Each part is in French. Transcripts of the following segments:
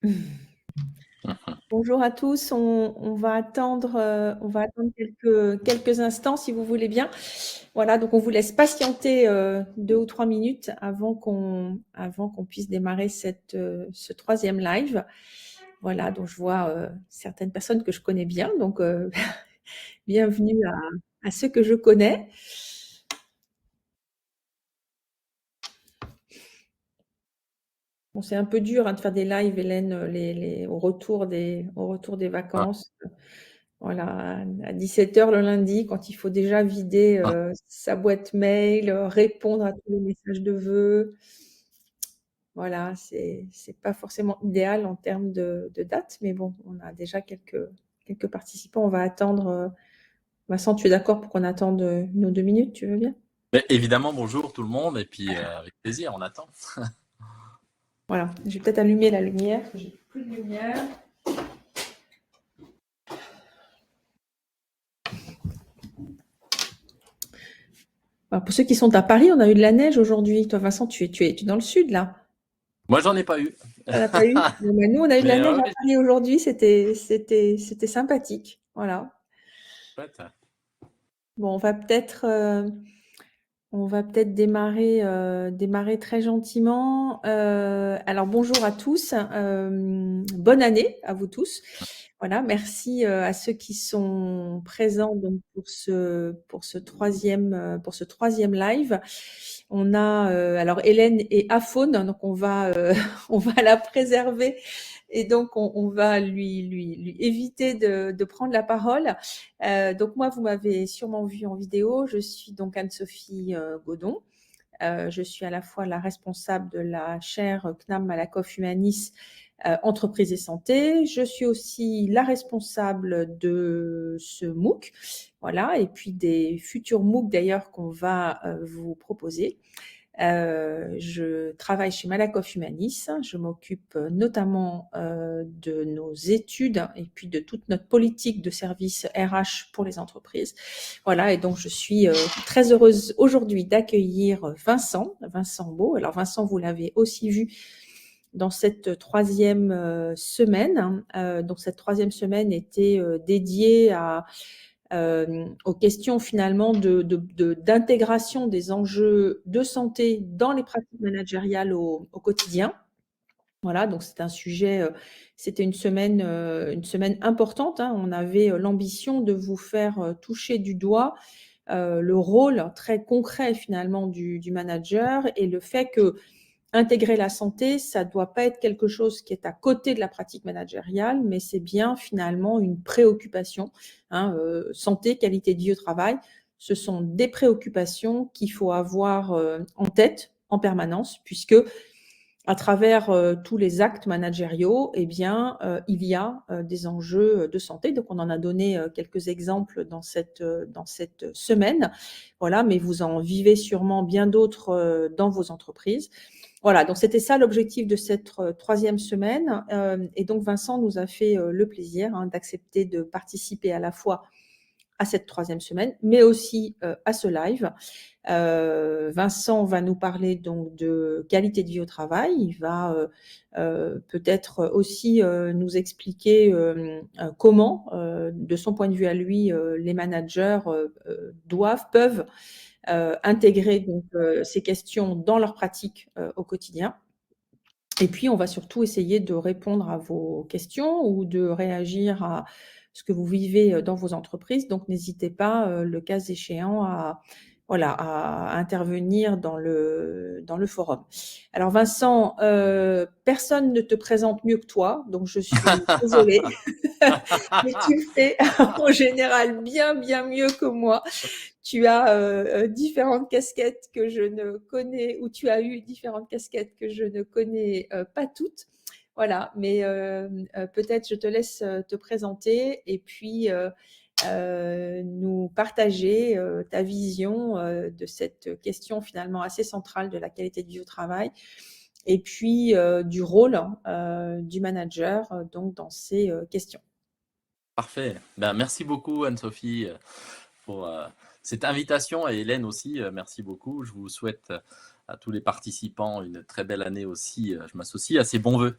Mhm. Bonjour à tous, on va attendre quelques instants si vous voulez bien. Voilà, donc on vous laisse patienter 2 ou 3 minutes avant qu'on puisse démarrer ce troisième live. Voilà, donc je vois certaines personnes que je connais bien, donc bienvenue à ceux que je connais. Bon, c'est un peu dur de faire des lives, Hélène, au retour des Ouais. vacances. Voilà, à 17 h le lundi, quand il faut déjà vider sa boîte mail, répondre à tous les messages de vœux. Voilà, c'est pas forcément idéal en termes de date, mais bon, on a déjà quelques participants. On va attendre. Vincent, tu es d'accord pour qu'on attende 1 ou 2 minutes, tu veux bien? Mais évidemment, bonjour tout le monde, et puis avec plaisir, on attend. Voilà, je vais peut-être allumer la lumière, parce que j'ai plus de lumière. Alors, pour ceux qui sont à Paris, on a eu de la neige aujourd'hui. Toi, Vincent, tu es dans le sud, là. Moi, j'en ai pas eu. On n'a pas eu. Bon, ben, nous, on a eu de la Mais neige à ouais, Paris aujourd'hui. C'était sympathique. Voilà. chouette. Bon, on va peut-être démarrer très gentiment. Alors, bonjour à tous. Bonne année à vous tous. Voilà, merci à ceux qui sont présents donc pour ce troisième live. On a alors Hélène est aphone, donc on va la préserver et donc on va lui éviter de prendre la parole. Donc moi, vous m'avez sûrement vu en vidéo. Je suis donc Anne-Sophie Godon. Je suis à la fois la responsable de la chaire CNAM Malakoff Humanis entreprise et santé. Je suis aussi la responsable de ce MOOC, voilà, et puis des futurs MOOC d'ailleurs qu'on va vous proposer. Je travaille chez Malakoff Humanis. Je m'occupe notamment de nos études et puis de toute notre politique de service RH pour les entreprises. Voilà, et donc je suis très heureuse aujourd'hui d'accueillir Vincent Beau. Alors Vincent, vous l'avez aussi vu dans cette troisième semaine. Donc cette troisième semaine était dédiée aux questions finalement d'intégration des enjeux de santé dans les pratiques managériales au quotidien. Voilà, donc c'est un sujet, c'était une semaine importante, hein. On avait l'ambition de vous faire toucher du doigt le rôle très concret finalement du manager et le fait que intégrer la santé, ça ne doit pas être quelque chose qui est à côté de la pratique managériale, mais c'est bien finalement une préoccupation. Hein, santé, qualité de vie au travail, ce sont des préoccupations qu'il faut avoir en tête en permanence, puisque à travers tous les actes managériaux, eh bien, il y a des enjeux de santé. Donc, on en a donné quelques exemples dans cette semaine. Voilà, mais vous en vivez sûrement bien d'autres dans vos entreprises. Voilà, donc c'était ça l'objectif de cette troisième semaine. Et donc, Vincent nous a fait le plaisir d'accepter de participer à la fois à cette troisième semaine, mais aussi à ce live. Vincent va nous parler donc de qualité de vie au travail. Il va peut-être aussi nous expliquer comment, de son point de vue à lui, les managers peuvent intégrer donc ces questions dans leur pratique au quotidien. Et puis, on va surtout essayer de répondre à vos questions ou de réagir à ce que vous vivez dans vos entreprises. Donc, n'hésitez pas, le cas échéant, à intervenir dans le forum. Alors, Vincent, personne ne te présente mieux que toi, donc je suis désolée, mais tu le fais en général bien mieux que moi. Tu as différentes casquettes que je ne connais, ou tu as eu différentes casquettes que je ne connais pas toutes. Voilà, mais peut-être je te laisse te présenter et puis nous partager ta vision de cette question finalement assez centrale de la qualité de vie au travail et puis du rôle du manager donc dans ces questions. Parfait. Ben, merci beaucoup, Anne-Sophie, pour cette invitation, et Hélène aussi, merci beaucoup. Je vous souhaite à tous les participants une très belle année aussi. Je m'associe à ces bons vœux.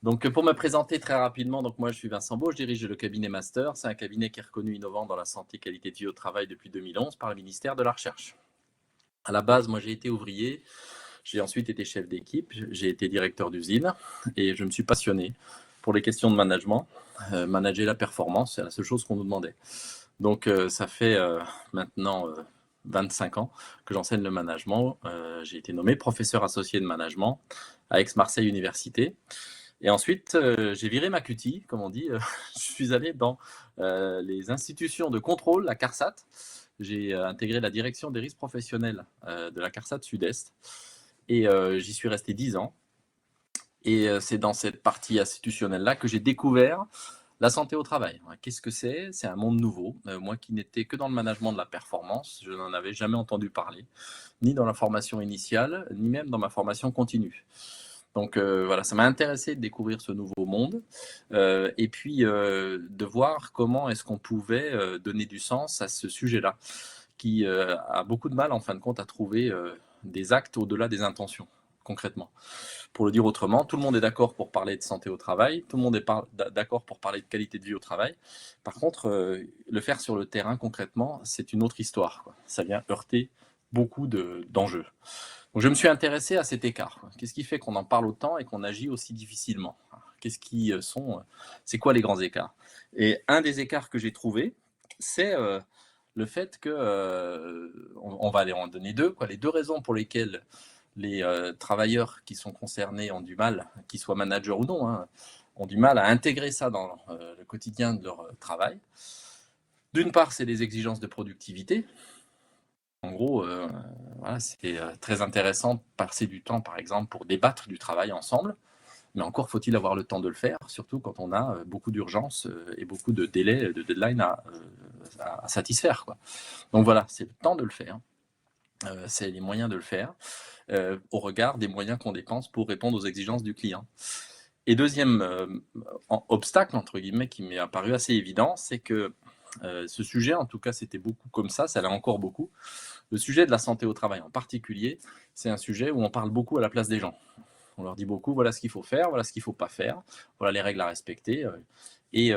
Donc, pour me présenter très rapidement, donc moi je suis Vincent Beau, je dirige le cabinet Master. C'est un cabinet qui est reconnu innovant dans la santé qualité de vie au travail depuis 2011 par le ministère de la Recherche. À la base, moi j'ai été ouvrier, j'ai ensuite été chef d'équipe, j'ai été directeur d'usine et je me suis passionné pour les questions de management. Manager la performance, c'est la seule chose qu'on nous demandait. Donc ça fait maintenant 25 ans que j'enseigne le management. J'ai été nommé professeur associé de management à Aix-Marseille Université. Et ensuite, j'ai viré ma cutie, comme on dit. Je suis allé dans les institutions de contrôle, la CARSAT. J'ai intégré la direction des risques professionnels de la CARSAT Sud-Est. Et j'y suis resté 10 ans. Et c'est dans cette partie institutionnelle-là que j'ai découvert la santé au travail. Qu'est-ce que c'est? C'est un monde nouveau. Moi qui n'étais que dans le management de la performance, je n'en avais jamais entendu parler, ni dans la formation initiale, ni même dans ma formation continue. Donc voilà, ça m'a intéressé de découvrir ce nouveau monde et puis de voir comment est-ce qu'on pouvait donner du sens à ce sujet-là, qui a beaucoup de mal en fin de compte à trouver des actes au-delà des intentions, concrètement. Pour le dire autrement, tout le monde est d'accord pour parler de santé au travail, tout le monde est d'accord pour parler de qualité de vie au travail. Par contre, le faire sur le terrain concrètement, c'est une autre histoire, quoi. Ça vient heurter beaucoup d'enjeux. Donc je me suis intéressé à cet écart. Qu'est-ce qui fait qu'on en parle autant et qu'on agit aussi difficilement? C'est quoi les grands écarts? Et un des écarts que j'ai trouvé, c'est le fait que, on va aller en donner deux, quoi, les deux raisons pour lesquelles les travailleurs qui sont concernés ont du mal, qu'ils soient managers ou non, hein, ont du mal à intégrer ça dans le quotidien de leur travail. D'une part, c'est les exigences de productivité. En gros, voilà, c'est très intéressant de passer du temps, par exemple, pour débattre du travail ensemble, mais encore faut-il avoir le temps de le faire, surtout quand on a beaucoup d'urgences et beaucoup de délais, de deadlines à satisfaire, quoi. Donc voilà, c'est le temps de le faire, c'est les moyens de le faire, au regard des moyens qu'on dépense pour répondre aux exigences du client. Et deuxième obstacle, entre guillemets, qui m'est apparu assez évident, c'est que ce sujet, en tout cas c'était beaucoup comme ça l'est encore beaucoup, le sujet de la santé au travail en particulier, c'est un sujet où on parle beaucoup à la place des gens. On leur dit beaucoup, voilà ce qu'il faut faire, voilà ce qu'il ne faut pas faire, voilà les règles à respecter. Et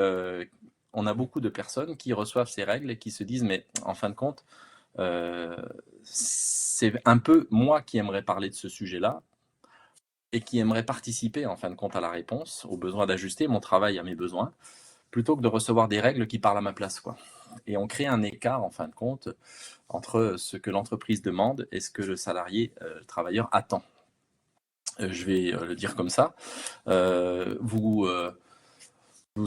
on a beaucoup de personnes qui reçoivent ces règles et qui se disent, mais en fin de compte, c'est un peu moi qui aimerais parler de ce sujet-là et qui aimerais participer en fin de compte à la réponse, au besoin d'ajuster mon travail à mes besoins, plutôt que de recevoir des règles qui parlent à ma place, quoi. Et on crée un écart en fin de compte entre ce que l'entreprise demande et ce que le salarié, le travailleur attend. Je vais le dire comme ça. Vous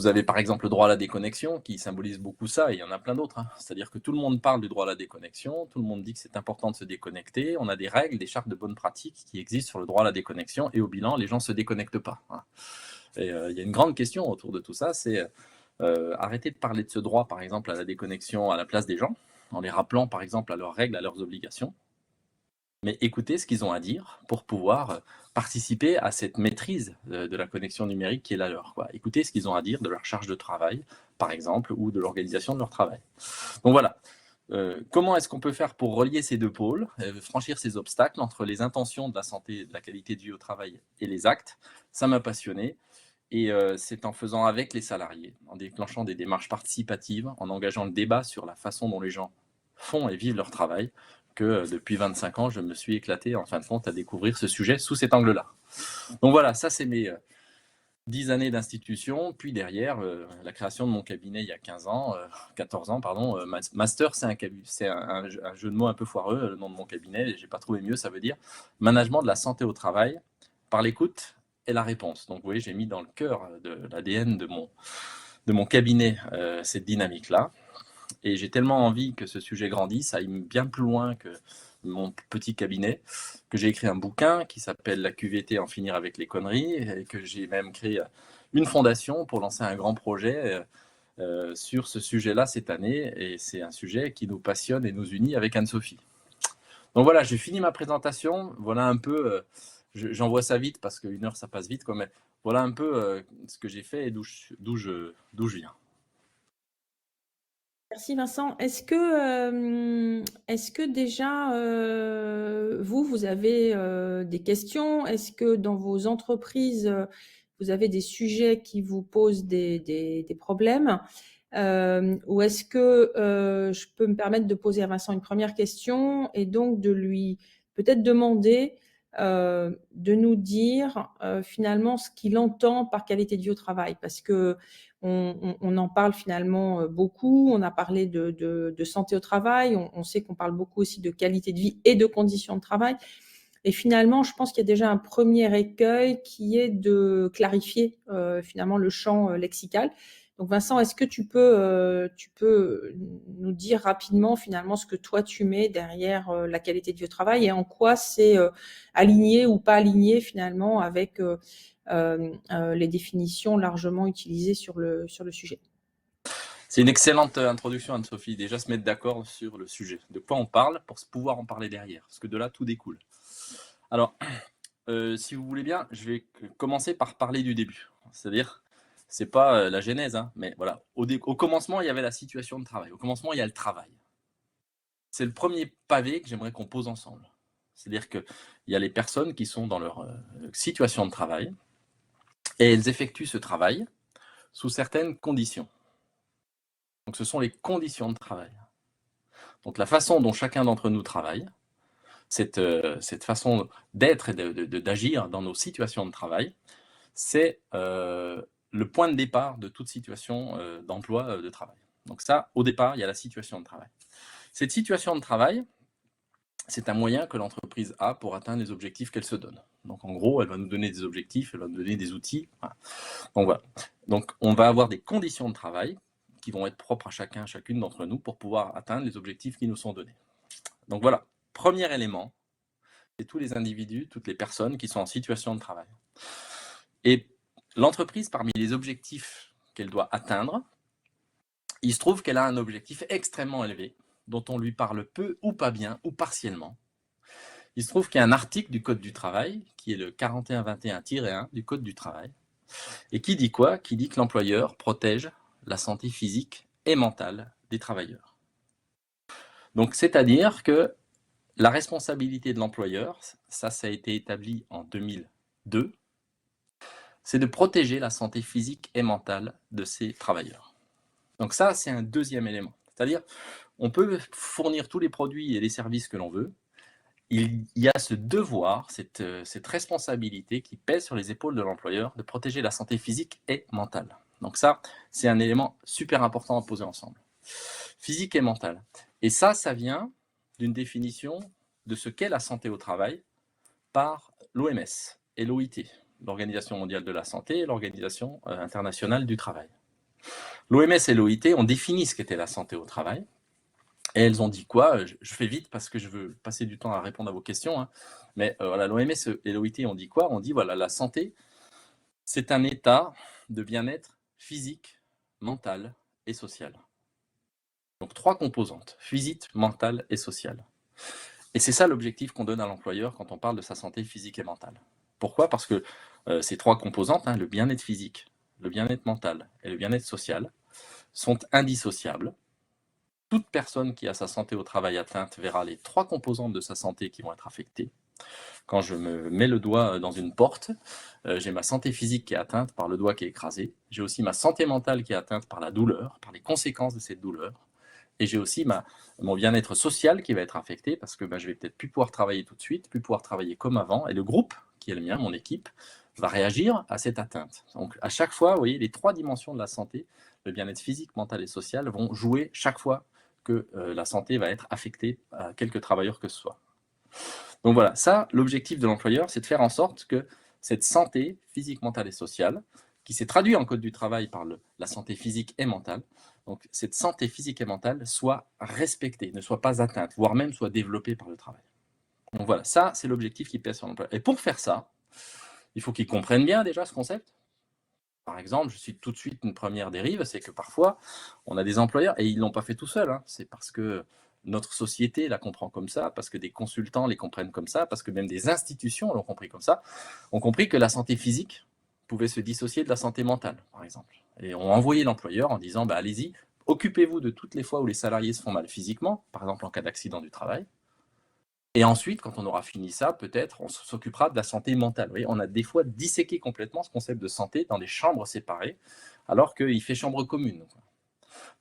avez par exemple le droit à la déconnexion qui symbolise beaucoup ça, et il y en a plein d'autres, hein. C'est-à-dire que tout le monde parle du droit à la déconnexion, tout le monde dit que c'est important de se déconnecter, on a des règles, des chartes de bonnes pratiques qui existent sur le droit à la déconnexion, et au bilan, les gens ne se déconnectent pas, hein. Et il y a une grande question autour de tout ça, c'est arrêter de parler de ce droit, par exemple, à la déconnexion à la place des gens, en les rappelant, par exemple, à leurs règles, à leurs obligations, mais écouter ce qu'ils ont à dire pour pouvoir participer à cette maîtrise de la connexion numérique qui est la leur, quoi. Écouter ce qu'ils ont à dire de leur charge de travail, par exemple, ou de l'organisation de leur travail. Donc voilà. Comment est-ce qu'on peut faire pour relier ces deux pôles, franchir ces obstacles entre les intentions de la santé, de la qualité de vie au travail et les actes? Ça m'a passionné. Et c'est en faisant avec les salariés, en déclenchant des démarches participatives, en engageant le débat sur la façon dont les gens font et vivent leur travail, que depuis 25 ans, je me suis éclaté en fin de compte à découvrir ce sujet sous cet angle-là. Donc voilà, ça c'est mes 10 années d'institution, puis derrière la création de mon cabinet il y a 15 ans, 14 ans, pardon. Master, c'est un jeu de mots un peu foireux, le nom de mon cabinet, j'ai pas trouvé mieux, ça veut dire management de la santé au travail par l'écoute et la réponse. Donc vous voyez, j'ai mis dans le cœur de l'ADN de mon cabinet cette dynamique-là. Et j'ai tellement envie que ce sujet grandisse, aille bien plus loin que mon petit cabinet, que j'ai écrit un bouquin qui s'appelle La QVT, en finir avec les conneries, et que j'ai même créé une fondation pour lancer un grand projet sur ce sujet-là cette année. Et c'est un sujet qui nous passionne et nous unit avec Anne-Sophie. Donc voilà, j'ai fini ma présentation. Voilà un peu, j'envoie ça vite parce qu'une heure ça passe vite, quoi, mais voilà un peu ce que j'ai fait et d'où je viens. Merci Vincent. Est-ce que déjà, vous avez des questions? Est-ce que dans vos entreprises, vous avez des sujets qui vous posent des problèmes, ou est-ce que je peux me permettre de poser à Vincent une première question et donc de lui peut-être demander de nous dire finalement ce qu'il entend par qualité de vie au travail, parce que on en parle finalement beaucoup. On a parlé de santé au travail, on sait qu'on parle beaucoup aussi de qualité de vie et de conditions de travail. Et finalement, je pense qu'il y a déjà un premier écueil qui est de clarifier finalement le champ lexical. Donc Vincent, est-ce que tu peux nous dire rapidement finalement ce que toi tu mets derrière la qualité de vie au travail et en quoi c'est aligné ou pas aligné finalement avec les définitions largement utilisées sur le sujet? C'est une excellente introduction, Anne-Sophie. Déjà se mettre d'accord sur le sujet, de quoi on parle pour pouvoir en parler derrière, parce que de là tout découle. Alors, si vous voulez bien, je vais commencer par parler du début. C'est-à-dire, c'est pas la genèse, hein, mais voilà. Au commencement, il y avait la situation de travail. Au commencement, il y a le travail. C'est le premier pavé que j'aimerais qu'on pose ensemble. C'est-à-dire qu'il y a les personnes qui sont dans leur situation de travail et elles effectuent ce travail sous certaines conditions. Donc, ce sont les conditions de travail. Donc, la façon dont chacun d'entre nous travaille, cette façon d'être et d'agir dans nos situations de travail, c'est le point de départ de toute situation d'emploi, de travail. Donc ça, au départ, il y a la situation de travail. Cette situation de travail, c'est un moyen que l'entreprise a pour atteindre les objectifs qu'elle se donne. Donc en gros, elle va nous donner des objectifs, elle va nous donner des outils. Voilà. Donc voilà. Donc on va avoir des conditions de travail qui vont être propres à chacun, chacune d'entre nous pour pouvoir atteindre les objectifs qui nous sont donnés. Donc voilà, premier élément, c'est tous les individus, toutes les personnes qui sont en situation de travail. Et l'entreprise, parmi les objectifs qu'elle doit atteindre, il se trouve qu'elle a un objectif extrêmement élevé, dont on lui parle peu ou pas bien, ou partiellement. Il se trouve qu'il y a un article du Code du travail, qui est le 4121-1 du Code du travail, et qui dit quoi? Qui dit que l'employeur protège la santé physique et mentale des travailleurs. Donc, c'est-à-dire que la responsabilité de l'employeur, ça a été établi en 2002, c'est de protéger la santé physique et mentale de ses travailleurs. Donc ça, c'est un deuxième élément. C'est-à-dire, on peut fournir tous les produits et les services que l'on veut. Il y a ce devoir, cette responsabilité qui pèse sur les épaules de l'employeur de protéger la santé physique et mentale. Donc ça, c'est un élément super important à poser ensemble. Physique et mentale. Et ça vient d'une définition de ce qu'est la santé au travail par l'OMS et l'OIT, l'Organisation mondiale de la santé et l'Organisation internationale du travail. L'OMS et l'OIT ont défini ce qu'était la santé au travail. Et elles ont dit quoi? Je fais vite parce que je veux passer du temps à répondre à vos questions. Hein. Mais voilà, l'OMS et l'OIT ont dit quoi? On dit voilà, la santé, c'est un état de bien-être physique, mental et social. Donc 3 composantes, physique, mentale et sociale. Et c'est ça l'objectif qu'on donne à l'employeur quand on parle de sa santé physique et mentale. Pourquoi? Parce que ces 3 composantes, hein, le bien-être physique, le bien-être mental et le bien-être social, sont indissociables. Toute personne qui a sa santé au travail atteinte verra les 3 composantes de sa santé qui vont être affectées. Quand je me mets le doigt dans une porte, j'ai ma santé physique qui est atteinte par le doigt qui est écrasé. J'ai aussi ma santé mentale qui est atteinte par la douleur, par les conséquences de cette douleur. Et j'ai aussi mon bien-être social qui va être affecté parce que je vais peut-être plus pouvoir travailler tout de suite, plus pouvoir travailler comme avant. Et le groupe, qui est le mien, mon équipe, va réagir à cette atteinte. Donc à chaque fois, vous voyez, les 3 dimensions de la santé, le bien-être physique, mental et social, vont jouer chaque fois que la santé va être affectée à quelque travailleur que ce soit. Donc voilà, ça, l'objectif de l'employeur, c'est de faire en sorte que cette santé physique, mentale et sociale, qui s'est traduite en Code du travail par la santé physique et mentale, donc cette santé physique et mentale soit respectée, ne soit pas atteinte, voire même soit développée par le travail. Donc voilà, ça, c'est l'objectif qui pèse sur l'employeur. Et pour faire ça, il faut qu'ils comprennent bien déjà ce concept. Par exemple, je cite tout de suite une première dérive, c'est que parfois, on a des employeurs, et ils ne l'ont pas fait tout seuls, hein, c'est parce que notre société la comprend comme ça, parce que des consultants les comprennent comme ça, parce que même des institutions l'ont compris comme ça, ont compris que la santé physique pouvait se dissocier de la santé mentale, par exemple. Et ont envoyé l'employeur en disant, allez-y, occupez-vous de toutes les fois où les salariés se font mal physiquement, par exemple en cas d'accident du travail, Et ensuite, quand on aura fini ça, peut-être on s'occupera de la santé mentale. Vous voyez, on a des fois disséqué complètement ce concept de santé dans des chambres séparées, alors qu'il fait chambre commune.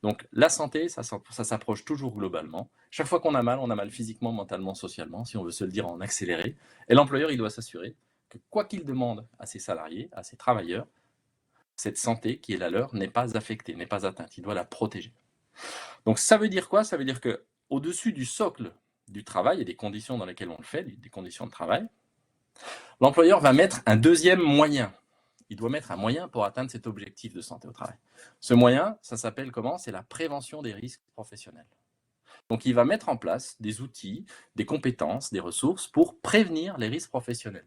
Donc la santé, ça s'approche toujours globalement. Chaque fois qu'on a mal, on a mal physiquement, mentalement, socialement, si on veut se le dire en accéléré. Et l'employeur, il doit s'assurer que quoi qu'il demande à ses salariés, à ses travailleurs, cette santé qui est la leur n'est pas affectée, n'est pas atteinte. Il doit la protéger. Donc ça veut dire quoi? Ça veut dire qu'au-dessus du socle du travail et des conditions dans lesquelles on le fait, des conditions de travail, l'employeur va mettre un deuxième moyen. Il doit mettre un moyen pour atteindre cet objectif de santé au travail. Ce moyen, ça s'appelle comment? C'est la prévention des risques professionnels. Donc il va mettre en place des outils, des compétences, des ressources pour prévenir les risques professionnels.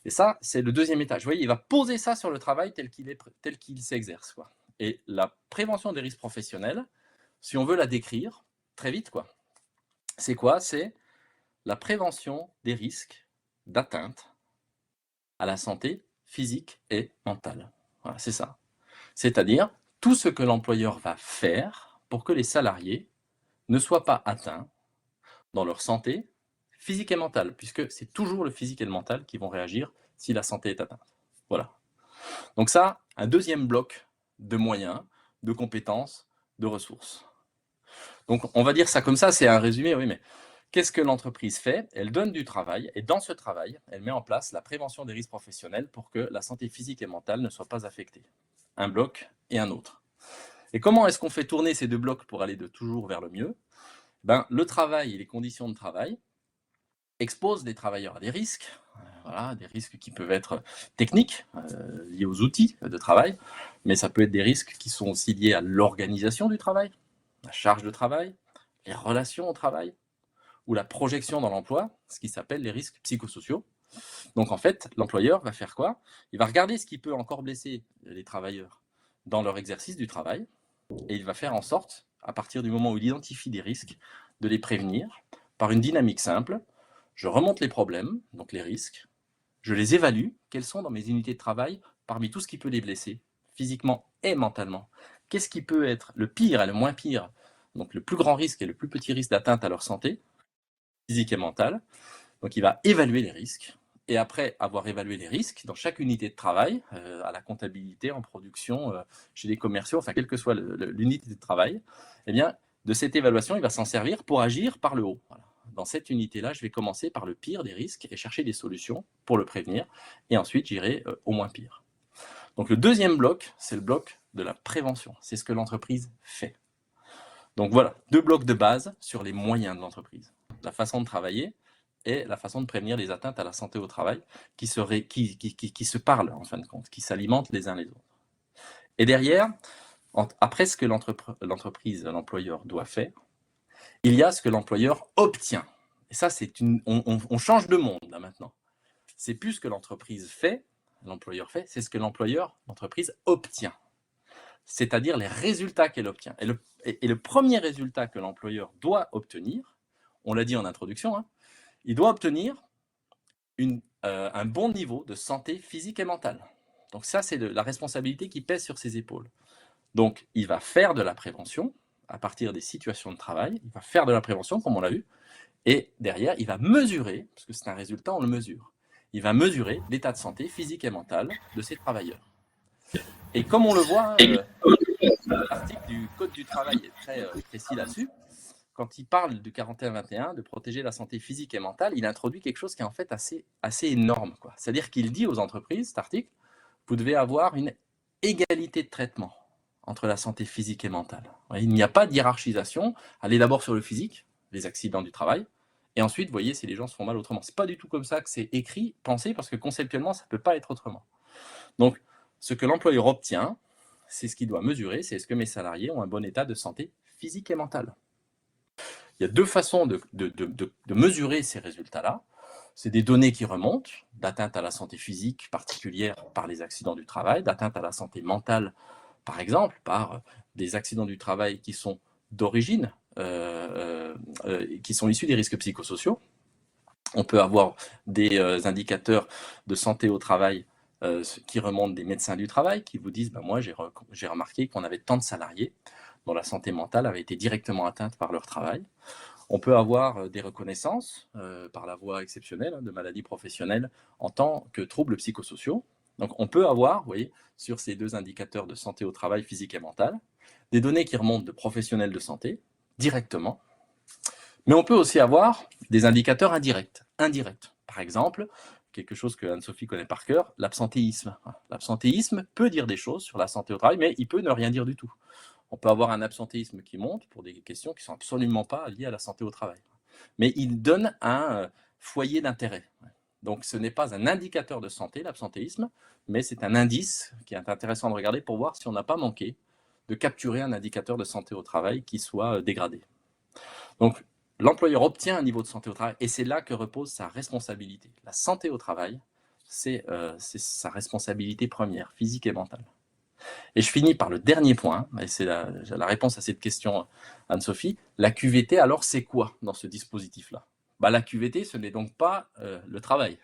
Et ça, c'est le deuxième étage. Vous voyez, il va poser ça sur le travail tel qu'il s'exerce. Et la prévention des risques professionnels, si on veut la décrire très vite, c'est quoi? C'est la prévention des risques d'atteinte à la santé physique et mentale. Voilà, c'est ça. C'est-à-dire tout ce que l'employeur va faire pour que les salariés ne soient pas atteints dans leur santé physique et mentale, puisque c'est toujours le physique et le mental qui vont réagir si la santé est atteinte. Voilà. Donc ça, un deuxième bloc de moyens, de compétences, de ressources. Donc on va dire ça comme ça, c'est un résumé, oui, mais qu'est-ce que l'entreprise fait? Elle donne du travail, et dans ce travail, elle met en place la prévention des risques professionnels pour que la santé physique et mentale ne soit pas affectée. Un bloc et un autre. Et comment est-ce qu'on fait tourner ces deux blocs pour aller de toujours vers le mieux? Le travail et les conditions de travail exposent les travailleurs à des risques, voilà, des risques qui peuvent être techniques, liés aux outils de travail, mais ça peut être des risques qui sont aussi liés à l'organisation du travail, la charge de travail, les relations au travail, ou la projection dans l'emploi, ce qui s'appelle les risques psychosociaux. Donc en fait, l'employeur va faire quoi? Il va regarder ce qui peut encore blesser les travailleurs dans leur exercice du travail, et il va faire en sorte, à partir du moment où il identifie des risques, de les prévenir par une dynamique simple. Je remonte les problèmes, donc les risques, je les évalue, quels sont dans mes unités de travail, parmi tout ce qui peut les blesser, physiquement et mentalement. Qu'est-ce qui peut être le pire et le moins pire, donc le plus grand risque et le plus petit risque d'atteinte à leur santé, physique et mentale. Donc il va évaluer les risques, et après avoir évalué les risques dans chaque unité de travail, à la comptabilité, en production, chez les commerciaux, enfin quelle que soit l'unité de travail, eh bien, de cette évaluation, il va s'en servir pour agir par le haut. Voilà. Dans cette unité-là, je vais commencer par le pire des risques et chercher des solutions pour le prévenir, et ensuite j'irai au moins pire. Donc le deuxième bloc, c'est le bloc de la prévention. C'est ce que l'entreprise fait. Donc voilà, deux blocs de base sur les moyens de l'entreprise. La façon de travailler et la façon de prévenir les atteintes à la santé au travail qui se parlent en fin de compte, qui s'alimentent les uns les autres. Et derrière, après ce que l'entreprise, l'employeur doit faire, il y a ce que l'employeur obtient. Et ça, on change de monde là maintenant. C'est plus ce que l'entreprise fait, l'employeur fait, c'est ce que l'entreprise obtient. C'est-à-dire les résultats qu'elle obtient. Et le premier résultat que l'employeur doit obtenir, on l'a dit en introduction, hein, il doit obtenir un bon niveau de santé physique et mentale. Donc ça, c'est la responsabilité qui pèse sur ses épaules. Donc il va faire de la prévention à partir des situations de travail, il va faire de la prévention, comme on l'a vu, et derrière, il va mesurer, parce que c'est un résultat, on le mesure, il va mesurer l'état de santé physique et mentale de ses travailleurs. Et comme on le voit, l'article du Code du travail est très précis là-dessus. Quand il parle du 41-21, de protéger la santé physique et mentale, il introduit quelque chose qui est en fait assez énorme. C'est-à-dire qu'il dit aux entreprises, cet article, vous devez avoir une égalité de traitement entre la santé physique et mentale. Il n'y a pas de hiérarchisation. Allez d'abord sur le physique, les accidents du travail, et ensuite, voyez si les gens se font mal autrement. C'est pas du tout comme ça que c'est écrit, pensé, parce que conceptuellement, ça ne peut pas être autrement. Donc, ce que l'employeur obtient, c'est ce qu'il doit mesurer, c'est est-ce que mes salariés ont un bon état de santé physique et mentale. Il y a deux façons de mesurer ces résultats-là. C'est des données qui remontent, d'atteinte à la santé physique particulière par les accidents du travail, d'atteinte à la santé mentale, par exemple, par des accidents du travail qui sont d'origine, qui sont issus des risques psychosociaux. On peut avoir des indicateurs de santé au travail qui remontent des médecins du travail, qui vous disent, moi j'ai remarqué qu'on avait tant de salariés dont la santé mentale avait été directement atteinte par leur travail. On peut avoir des reconnaissances par la voie exceptionnelle de maladies professionnelles en tant que troubles psychosociaux. Donc on peut avoir, vous voyez, sur ces 2 indicateurs de santé au travail physique et mentale, des données qui remontent de professionnels de santé directement, mais on peut aussi avoir des indicateurs indirects. Par exemple, quelque chose que Anne-Sophie connaît par cœur, l'absentéisme. L'absentéisme peut dire des choses sur la santé au travail, mais il peut ne rien dire du tout. On peut avoir un absentéisme qui monte pour des questions qui ne sont absolument pas liées à la santé au travail. Mais il donne un foyer d'intérêt. Donc ce n'est pas un indicateur de santé, l'absentéisme, mais c'est un indice qui est intéressant de regarder pour voir si on n'a pas manqué de capturer un indicateur de santé au travail qui soit dégradé. Donc l'employeur obtient un niveau de santé au travail et c'est là que repose sa responsabilité. La santé au travail, c'est sa responsabilité première, physique et mentale. Et je finis par le dernier point, et c'est la réponse à cette question, Anne-Sophie. La QVT, alors, c'est quoi dans ce dispositif-là? La QVT, ce n'est donc pas le travail.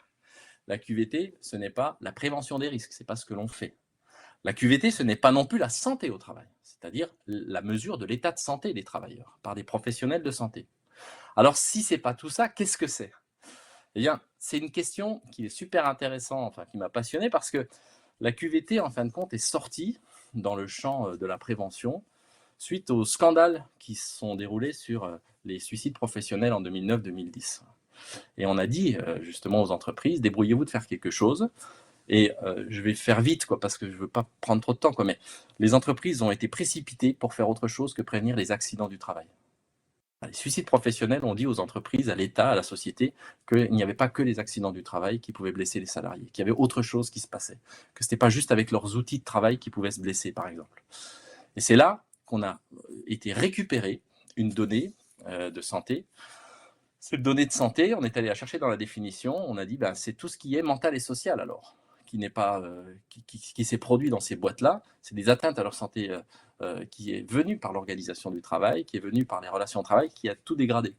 La QVT, ce n'est pas la prévention des risques, ce n'est pas ce que l'on fait. La QVT, ce n'est pas non plus la santé au travail, c'est-à-dire la mesure de l'état de santé des travailleurs par des professionnels de santé. Alors, si ce n'est pas tout ça, qu'est-ce que c'est? Eh bien, c'est une question qui est super intéressante, enfin, qui m'a passionné parce que la QVT, en fin de compte, est sortie dans le champ de la prévention suite aux scandales qui se sont déroulés sur les suicides professionnels en 2009-2010. Et on a dit justement aux entreprises, débrouillez-vous de faire quelque chose. Et je vais faire vite, parce que je ne veux pas prendre trop de temps, mais les entreprises ont été précipitées pour faire autre chose que prévenir les accidents du travail. Les suicides professionnels ont dit aux entreprises, à l'État, à la société, qu'il n'y avait pas que les accidents du travail qui pouvaient blesser les salariés, qu'il y avait autre chose qui se passait, que ce n'était pas juste avec leurs outils de travail qu'ils pouvaient se blesser, par exemple. Et c'est là qu'on a été récupérer une donnée de santé. Cette donnée de santé, on est allé la chercher dans la définition, on a dit c'est tout ce qui est mental et social alors, qui n'est pas qui s'est produit dans ces boîtes-là, c'est des atteintes à leur santé qui est venue par l'organisation du travail, qui est venue par les relations au travail, qui a tout dégradé.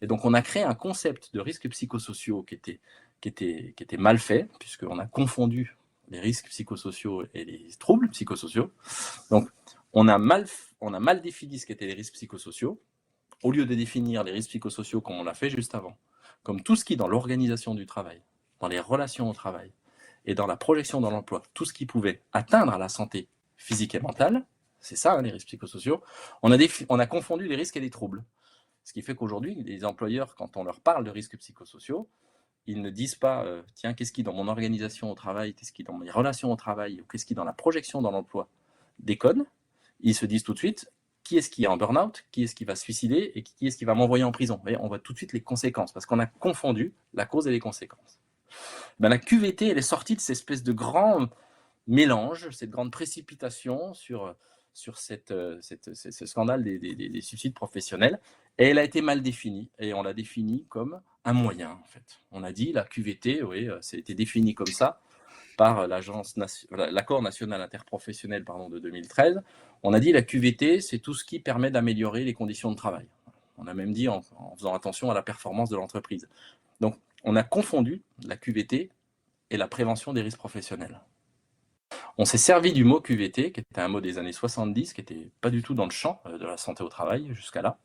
Et donc on a créé un concept de risques psychosociaux qui était mal fait, puisqu'on a confondu les risques psychosociaux et les troubles psychosociaux. Donc on a mal défini ce qu'étaient les risques psychosociaux, au lieu de définir les risques psychosociaux comme on l'a fait juste avant, comme tout ce qui, dans l'organisation du travail, dans les relations au travail et dans la projection dans l'emploi, tout ce qui pouvait atteindre à la santé physique et mentale, c'est ça les risques psychosociaux, on a confondu les risques et les troubles. Ce qui fait qu'aujourd'hui, les employeurs, quand on leur parle de risques psychosociaux, ils ne disent pas tiens, qu'est-ce qui dans mon organisation au travail, qu'est-ce qui dans mes relations au travail, ou qu'est-ce qui dans la projection dans l'emploi déconne. Ils se disent tout de suite qui est-ce qui est en burn-out, qui est-ce qui va se suicider et qui est-ce qui va m'envoyer en prison. On voit tout de suite les conséquences parce qu'on a confondu la cause et les conséquences. La QVT, elle est sortie de cette espèce de grand mélange, cette grande précipitation sur ce scandale des suicides professionnels, et elle a été mal définie, et on l'a définie comme un moyen, en fait. On a dit, la QVT, oui, ça a été défini comme ça, par l'accord national interprofessionnel de 2013, on a dit la QVT, c'est tout ce qui permet d'améliorer les conditions de travail. On a même dit en faisant attention à la performance de l'entreprise. Donc, on a confondu la QVT et la prévention des risques professionnels. On s'est servi du mot QVT, qui était un mot des années 70, qui n'était pas du tout dans le champ de la santé au travail jusqu'à là,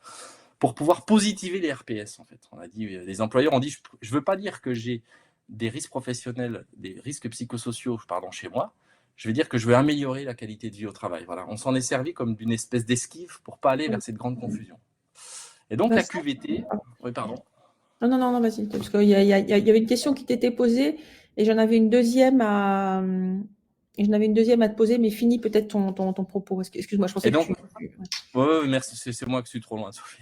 pour pouvoir positiver les RPS, en fait. On a dit, les employeurs ont dit, je ne veux pas dire que j'ai des risques professionnels, des risques psychosociaux, chez moi, je veux dire que je veux améliorer la qualité de vie au travail. Voilà. On s'en est servi comme d'une espèce d'esquive pour ne pas aller vers cette grande confusion. Et donc la QVT... Oui, pardon. Non, vas-y, parce qu'il y avait une question qui t'était posée et j'en avais une deuxième à te poser, mais finis peut-être ton propos. Excuse-moi, je pensais que tu... Oui, merci, c'est moi qui suis trop loin, Sophie.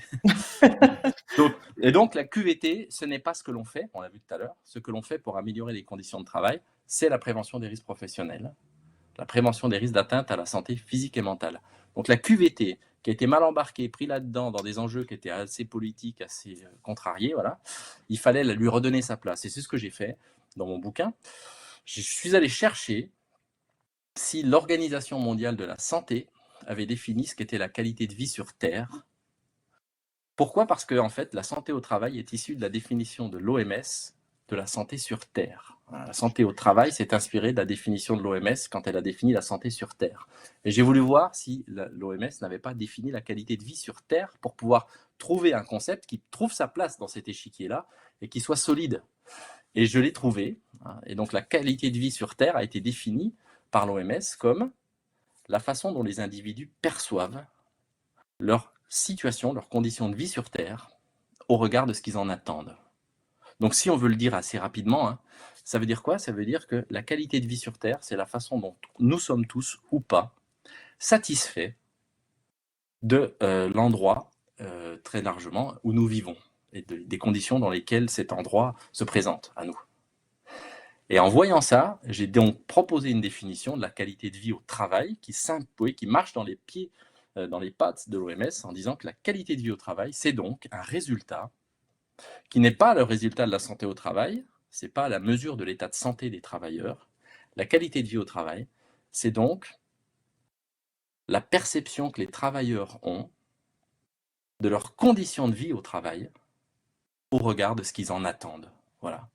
Et donc, la QVT, ce n'est pas ce que l'on fait, on l'a vu tout à l'heure, ce que l'on fait pour améliorer les conditions de travail, c'est la prévention des risques professionnels, la prévention des risques d'atteinte à la santé physique et mentale. Donc la QVT, qui a été mal embarquée, pris là-dedans dans des enjeux qui étaient assez politiques, assez contrariés, voilà, il fallait lui redonner sa place. Et c'est ce que j'ai fait dans mon bouquin. Je suis allé chercher si l'Organisation mondiale de la santé avait défini ce qu'était la qualité de vie sur Terre. Pourquoi ? Parce que en fait, la santé au travail est issue de la définition de l'OMS de la santé sur Terre. La santé au travail s'est inspirée de la définition de l'OMS quand elle a défini la santé sur Terre. Et j'ai voulu voir si l'OMS n'avait pas défini la qualité de vie sur Terre pour pouvoir trouver un concept qui trouve sa place dans cet échiquier-là et qui soit solide. Et je l'ai trouvé. Et donc la qualité de vie sur Terre a été définie par l'OMS comme la façon dont les individus perçoivent leur situation, leurs conditions de vie sur Terre au regard de ce qu'ils en attendent. Donc si on veut le dire assez rapidement, ça veut dire quoi? Ça veut dire que la qualité de vie sur Terre, c'est la façon dont nous sommes tous, ou pas, satisfaits de l'endroit, très largement, où nous vivons, et des conditions dans lesquelles cet endroit se présente à nous. Et en voyant ça, j'ai donc proposé une définition de la qualité de vie au travail qui marche dans les pieds, dans les pattes de l'OMS, en disant que la qualité de vie au travail, c'est donc un résultat qui n'est pas le résultat de la santé au travail, c'est pas la mesure de l'état de santé des travailleurs. La qualité de vie au travail, c'est donc la perception que les travailleurs ont de leurs conditions de vie au travail au regard de ce qu'ils en attendent. Voilà.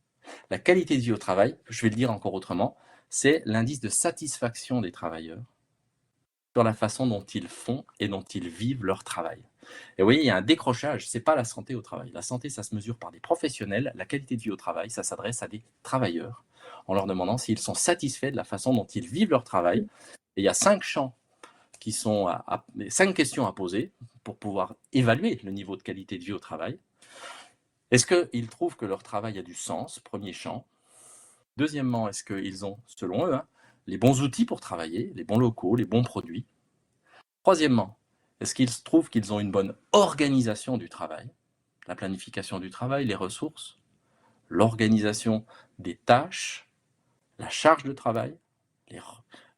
La qualité de vie au travail, je vais le dire encore autrement, c'est l'indice de satisfaction des travailleurs sur la façon dont ils font et dont ils vivent leur travail. Et vous voyez, il y a un décrochage, ce n'est pas la santé au travail. La santé, ça se mesure par des professionnels. La qualité de vie au travail, ça s'adresse à des travailleurs en leur demandant s'ils sont satisfaits de la façon dont ils vivent leur travail. Et il y a 5 champs qui sont 5 questions à poser pour pouvoir évaluer le niveau de qualité de vie au travail. Est-ce qu'ils trouvent que leur travail a du sens? Premier champ. Deuxièmement, est-ce qu'ils ont, selon eux, les bons outils pour travailler, les bons locaux, les bons produits? Troisièmement, est-ce qu'ils trouvent qu'ils ont une bonne organisation du travail? La planification du travail, les ressources, l'organisation des tâches, la charge de travail,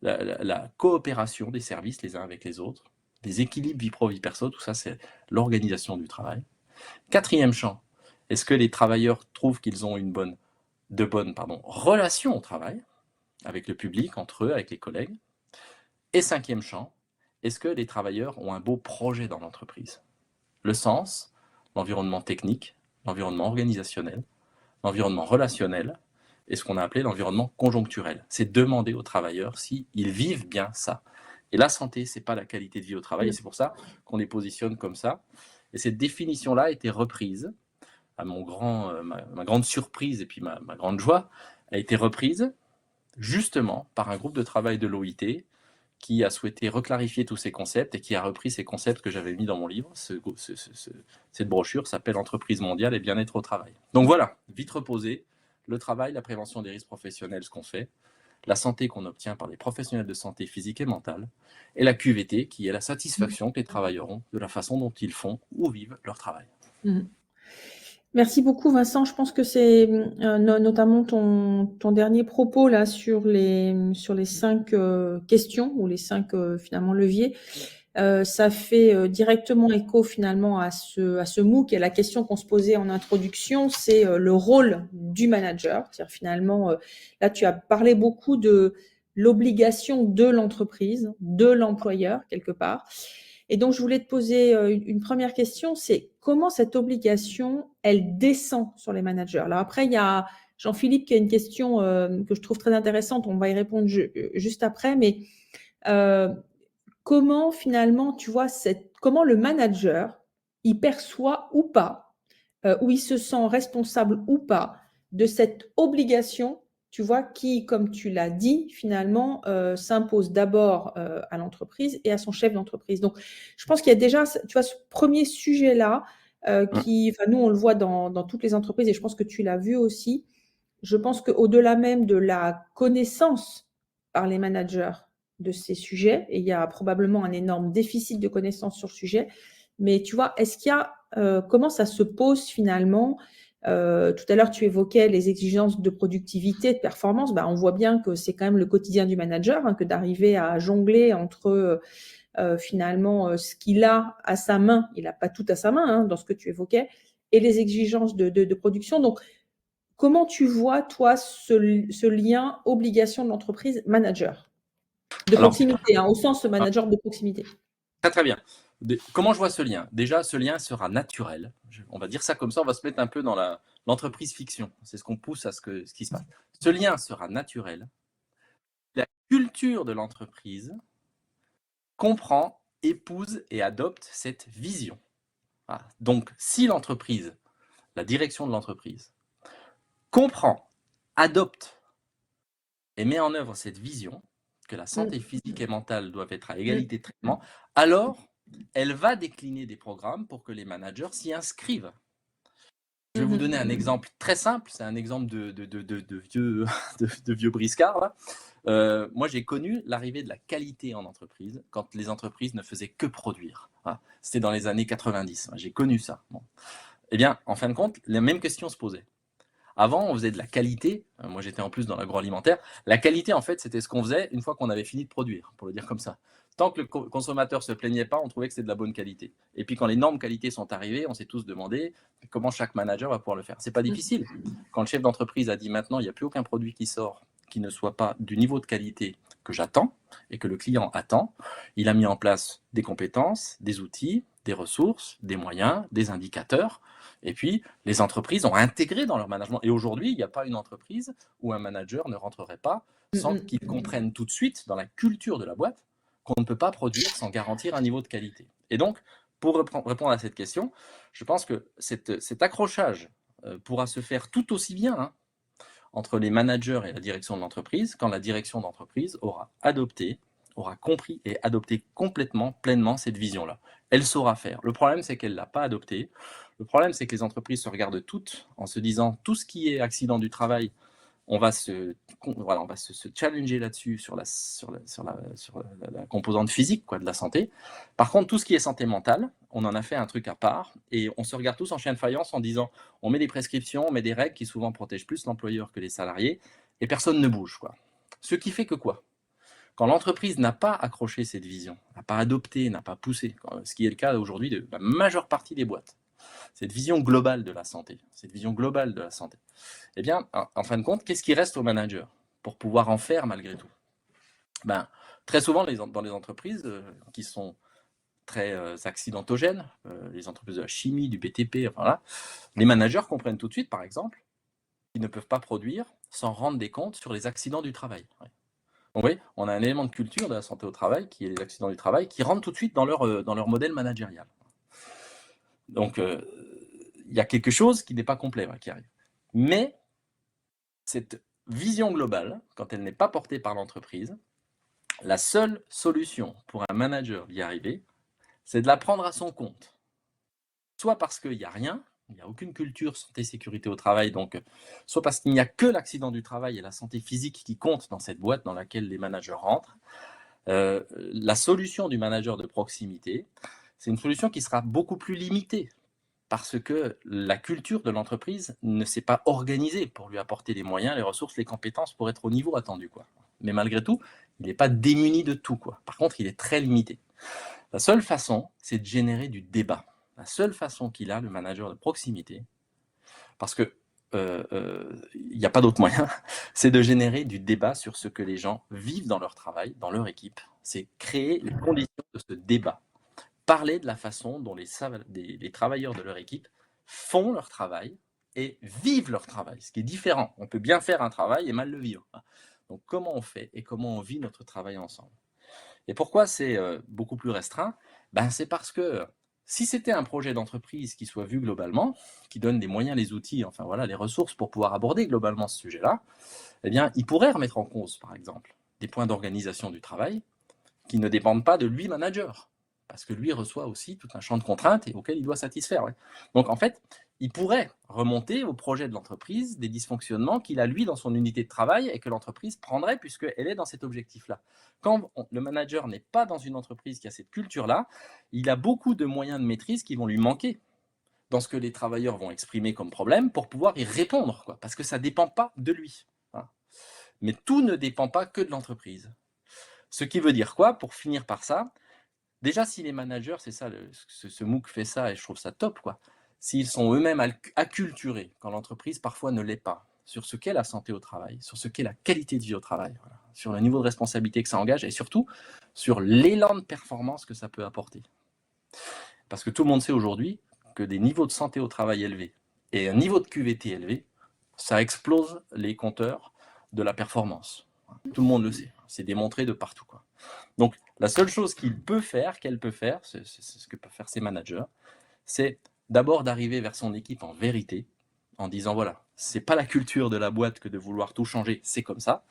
la coopération des services les uns avec les autres, les équilibres vie pro, vie perso, tout ça c'est l'organisation du travail. Quatrième champ, est-ce que les travailleurs trouvent qu'ils ont de bonnes relations au travail, avec le public, entre eux, avec les collègues? Et cinquième champ, est-ce que les travailleurs ont un beau projet dans l'entreprise? Le sens, l'environnement technique, l'environnement organisationnel, l'environnement relationnel et ce qu'on a appelé l'environnement conjoncturel. C'est demander aux travailleurs s'ils vivent bien ça. Et la santé, ce n'est pas la qualité de vie au travail, et c'est pour ça qu'on les positionne comme ça. Et cette définition-là a été reprise, à ma grande surprise et puis ma grande joie, a été reprise justement par un groupe de travail de l'OIT qui a souhaité reclarifier tous ces concepts et qui a repris ces concepts que j'avais mis dans mon livre. Cette brochure s'appelle Entreprise mondiale et bien-être au travail. Donc voilà, vite reposé, le travail, la prévention des risques professionnels, ce qu'on fait, la santé qu'on obtient par des professionnels de santé physique et mentale, et la QVT qui est la satisfaction que les travailleurs ont de la façon dont ils font ou vivent leur travail. Merci beaucoup Vincent, je pense que c'est notamment ton dernier propos là sur les 5 questions ou les 5 finalement leviers. Ça fait directement écho finalement à ce MOOC et la question qu'on se posait en introduction, c'est le rôle du manager. C'est-à-dire finalement, là tu as parlé beaucoup de l'obligation de l'entreprise, de l'employeur quelque part. Et donc, je voulais te poser une première question, c'est comment cette obligation, elle descend sur les managers? Alors après, il y a Jean-Philippe qui a une question que je trouve très intéressante, on va y répondre juste après, mais comment finalement, tu vois, comment le manager, il perçoit ou pas, ou il se sent responsable ou pas de cette obligation, tu vois, qui, comme tu l'as dit, finalement, s'impose d'abord à l'entreprise et à son chef d'entreprise. Donc, je pense qu'il y a déjà, tu vois, ce premier sujet-là, nous, on le voit dans toutes les entreprises et je pense que tu l'as vu aussi. Je pense qu'au-delà même de la connaissance par les managers de ces sujets, et il y a probablement un énorme déficit de connaissances sur le sujet, mais tu vois, est-ce qu'il y a, comment ça se pose finalement? Tout à l'heure, tu évoquais les exigences de productivité, de performance. On voit bien que c'est quand même le quotidien du manager, que d'arriver à jongler entre finalement ce qu'il a à sa main, il n'a pas tout à sa main dans ce que tu évoquais, et les exigences de production. Donc, comment tu vois, toi, ce lien obligation de l'entreprise manager de proximité, au sens manager de proximité? Très bien. Comment je vois ce lien? Déjà, ce lien sera naturel. On va dire ça comme ça, on va se mettre un peu dans l'entreprise fiction. C'est ce qu'on pousse à ce qui se passe. Ce lien sera naturel. La culture de l'entreprise comprend, épouse et adopte cette vision. Voilà. Donc, si l'entreprise, la direction de l'entreprise, comprend, adopte et met en œuvre cette vision, que la santé physique et mentale doivent être à égalité de traitement, alors elle va décliner des programmes pour que les managers s'y inscrivent. Je vais vous donner un exemple très simple, c'est un exemple de vieux briscard. Là. Moi, j'ai connu l'arrivée de la qualité en entreprise quand les entreprises ne faisaient que produire. Voilà. C'était dans les années 90. J'ai connu ça. Bon. Eh bien, en fin de compte, la même question se posait. Avant, on faisait de la qualité. Moi, j'étais en plus dans l'agroalimentaire. La qualité, en fait, c'était ce qu'on faisait une fois qu'on avait fini de produire, pour le dire comme ça. Tant que le consommateur ne se plaignait pas, on trouvait que c'était de la bonne qualité. Et puis, quand les normes qualité sont arrivées, on s'est tous demandé comment chaque manager va pouvoir le faire. C'est pas difficile. Quand le chef d'entreprise a dit maintenant, il n'y a plus aucun produit qui sort qui ne soit pas du niveau de qualité que j'attends et que le client attend, il a mis en place des compétences, des outils, des ressources, des moyens, des indicateurs. Et puis, les entreprises ont intégré dans leur management. Et aujourd'hui, il n'y a pas une entreprise où un manager ne rentrerait pas sans qu'il comprenne tout de suite, dans la culture de la boîte, qu'on ne peut pas produire sans garantir un niveau de qualité. Et donc, pour répondre à cette question, je pense que cet accrochage pourra se faire tout aussi bien entre les managers et la direction de l'entreprise quand la direction d'entreprise aura adopté, aura compris et adopté complètement, pleinement cette vision-là. Elle saura faire. Le problème, c'est qu'elle ne l'a pas adoptée. Le problème, c'est que les entreprises se regardent toutes en se disant tout ce qui est accident du travail, on va se challenger là-dessus sur la composante physique de la santé. Par contre, tout ce qui est santé mentale, on en a fait un truc à part et on se regarde tous en chien de faïence en disant on met des prescriptions, on met des règles qui souvent protègent plus l'employeur que les salariés et personne ne bouge. Ce qui fait que quoi ? Quand l'entreprise n'a pas accroché cette vision, n'a pas adopté, n'a pas poussé, ce qui est le cas aujourd'hui de la majeure partie des boîtes, cette vision globale de la santé, eh bien, en fin de compte, qu'est-ce qui reste au manager pour pouvoir en faire malgré tout ? Très souvent, dans les entreprises qui sont très accidentogènes, les entreprises de la chimie, du BTP, les managers comprennent tout de suite, par exemple, qu'ils ne peuvent pas produire sans rendre des comptes sur les accidents du travail. Donc, oui, on a un élément de culture de la santé au travail, qui est les accidents du travail, qui rentrent tout de suite dans leur modèle managérial. Donc, il y a quelque chose qui n'est pas complet qui arrive. Mais cette vision globale, quand elle n'est pas portée par l'entreprise, la seule solution pour un manager d'y arriver, c'est de la prendre à son compte. Soit parce qu'il n'y a rien, il n'y a aucune culture santé sécurité au travail, donc soit parce qu'il n'y a que l'accident du travail et la santé physique qui comptent dans cette boîte dans laquelle les managers rentrent. La solution du manager de proximité, c'est une solution qui sera beaucoup plus limitée parce que la culture de l'entreprise ne s'est pas organisée pour lui apporter les moyens, les ressources, les compétences pour être au niveau attendu. Mais malgré tout, il n'est pas démuni de tout. Par contre, il est très limité. La seule façon, c'est de générer du débat. La seule façon qu'il a, le manager de proximité, parce que il n'y a pas d'autre moyen, c'est de générer du débat sur ce que les gens vivent dans leur travail, dans leur équipe. C'est créer les conditions de ce débat. Parler de la façon dont les travailleurs de leur équipe font leur travail et vivent leur travail, ce qui est différent. On peut bien faire un travail et mal le vivre. Donc, comment on fait et comment on vit notre travail ensemble ? Et pourquoi c'est beaucoup plus restreint ? C'est parce que si c'était un projet d'entreprise qui soit vu globalement, qui donne les moyens, les outils, les ressources pour pouvoir aborder globalement ce sujet-là, eh bien, il pourrait remettre en cause, par exemple, des points d'organisation du travail qui ne dépendent pas de lui, manager, parce que lui reçoit aussi tout un champ de contraintes auquel il doit satisfaire. Donc, en fait, il pourrait remonter au projet de l'entreprise des dysfonctionnements qu'il a, lui, dans son unité de travail et que l'entreprise prendrait puisqu'elle est dans cet objectif-là. Quand le manager n'est pas dans une entreprise qui a cette culture-là, il a beaucoup de moyens de maîtrise qui vont lui manquer dans ce que les travailleurs vont exprimer comme problème pour pouvoir y répondre, parce que ça ne dépend pas de lui. Mais tout ne dépend pas que de l'entreprise. Ce qui veut dire quoi, pour finir par ça ? Déjà, si les managers, c'est ça, ce MOOC fait ça, et je trouve ça top, s'ils sont eux-mêmes acculturés, quand l'entreprise parfois ne l'est pas, sur ce qu'est la santé au travail, sur ce qu'est la qualité de vie au travail, sur le niveau de responsabilité que ça engage, et surtout sur l'élan de performance que ça peut apporter. Parce que tout le monde sait aujourd'hui que des niveaux de santé au travail élevés Et un niveau de QVT élevé, ça explose les compteurs de la performance. Tout le monde le sait, c'est démontré de partout, quoi. Donc, la seule chose qu'elle peut faire, c'est ce que peuvent faire ses managers, c'est d'abord d'arriver vers son équipe en vérité, en disant voilà, c'est pas la culture de la boîte que de vouloir tout changer, c'est comme ça,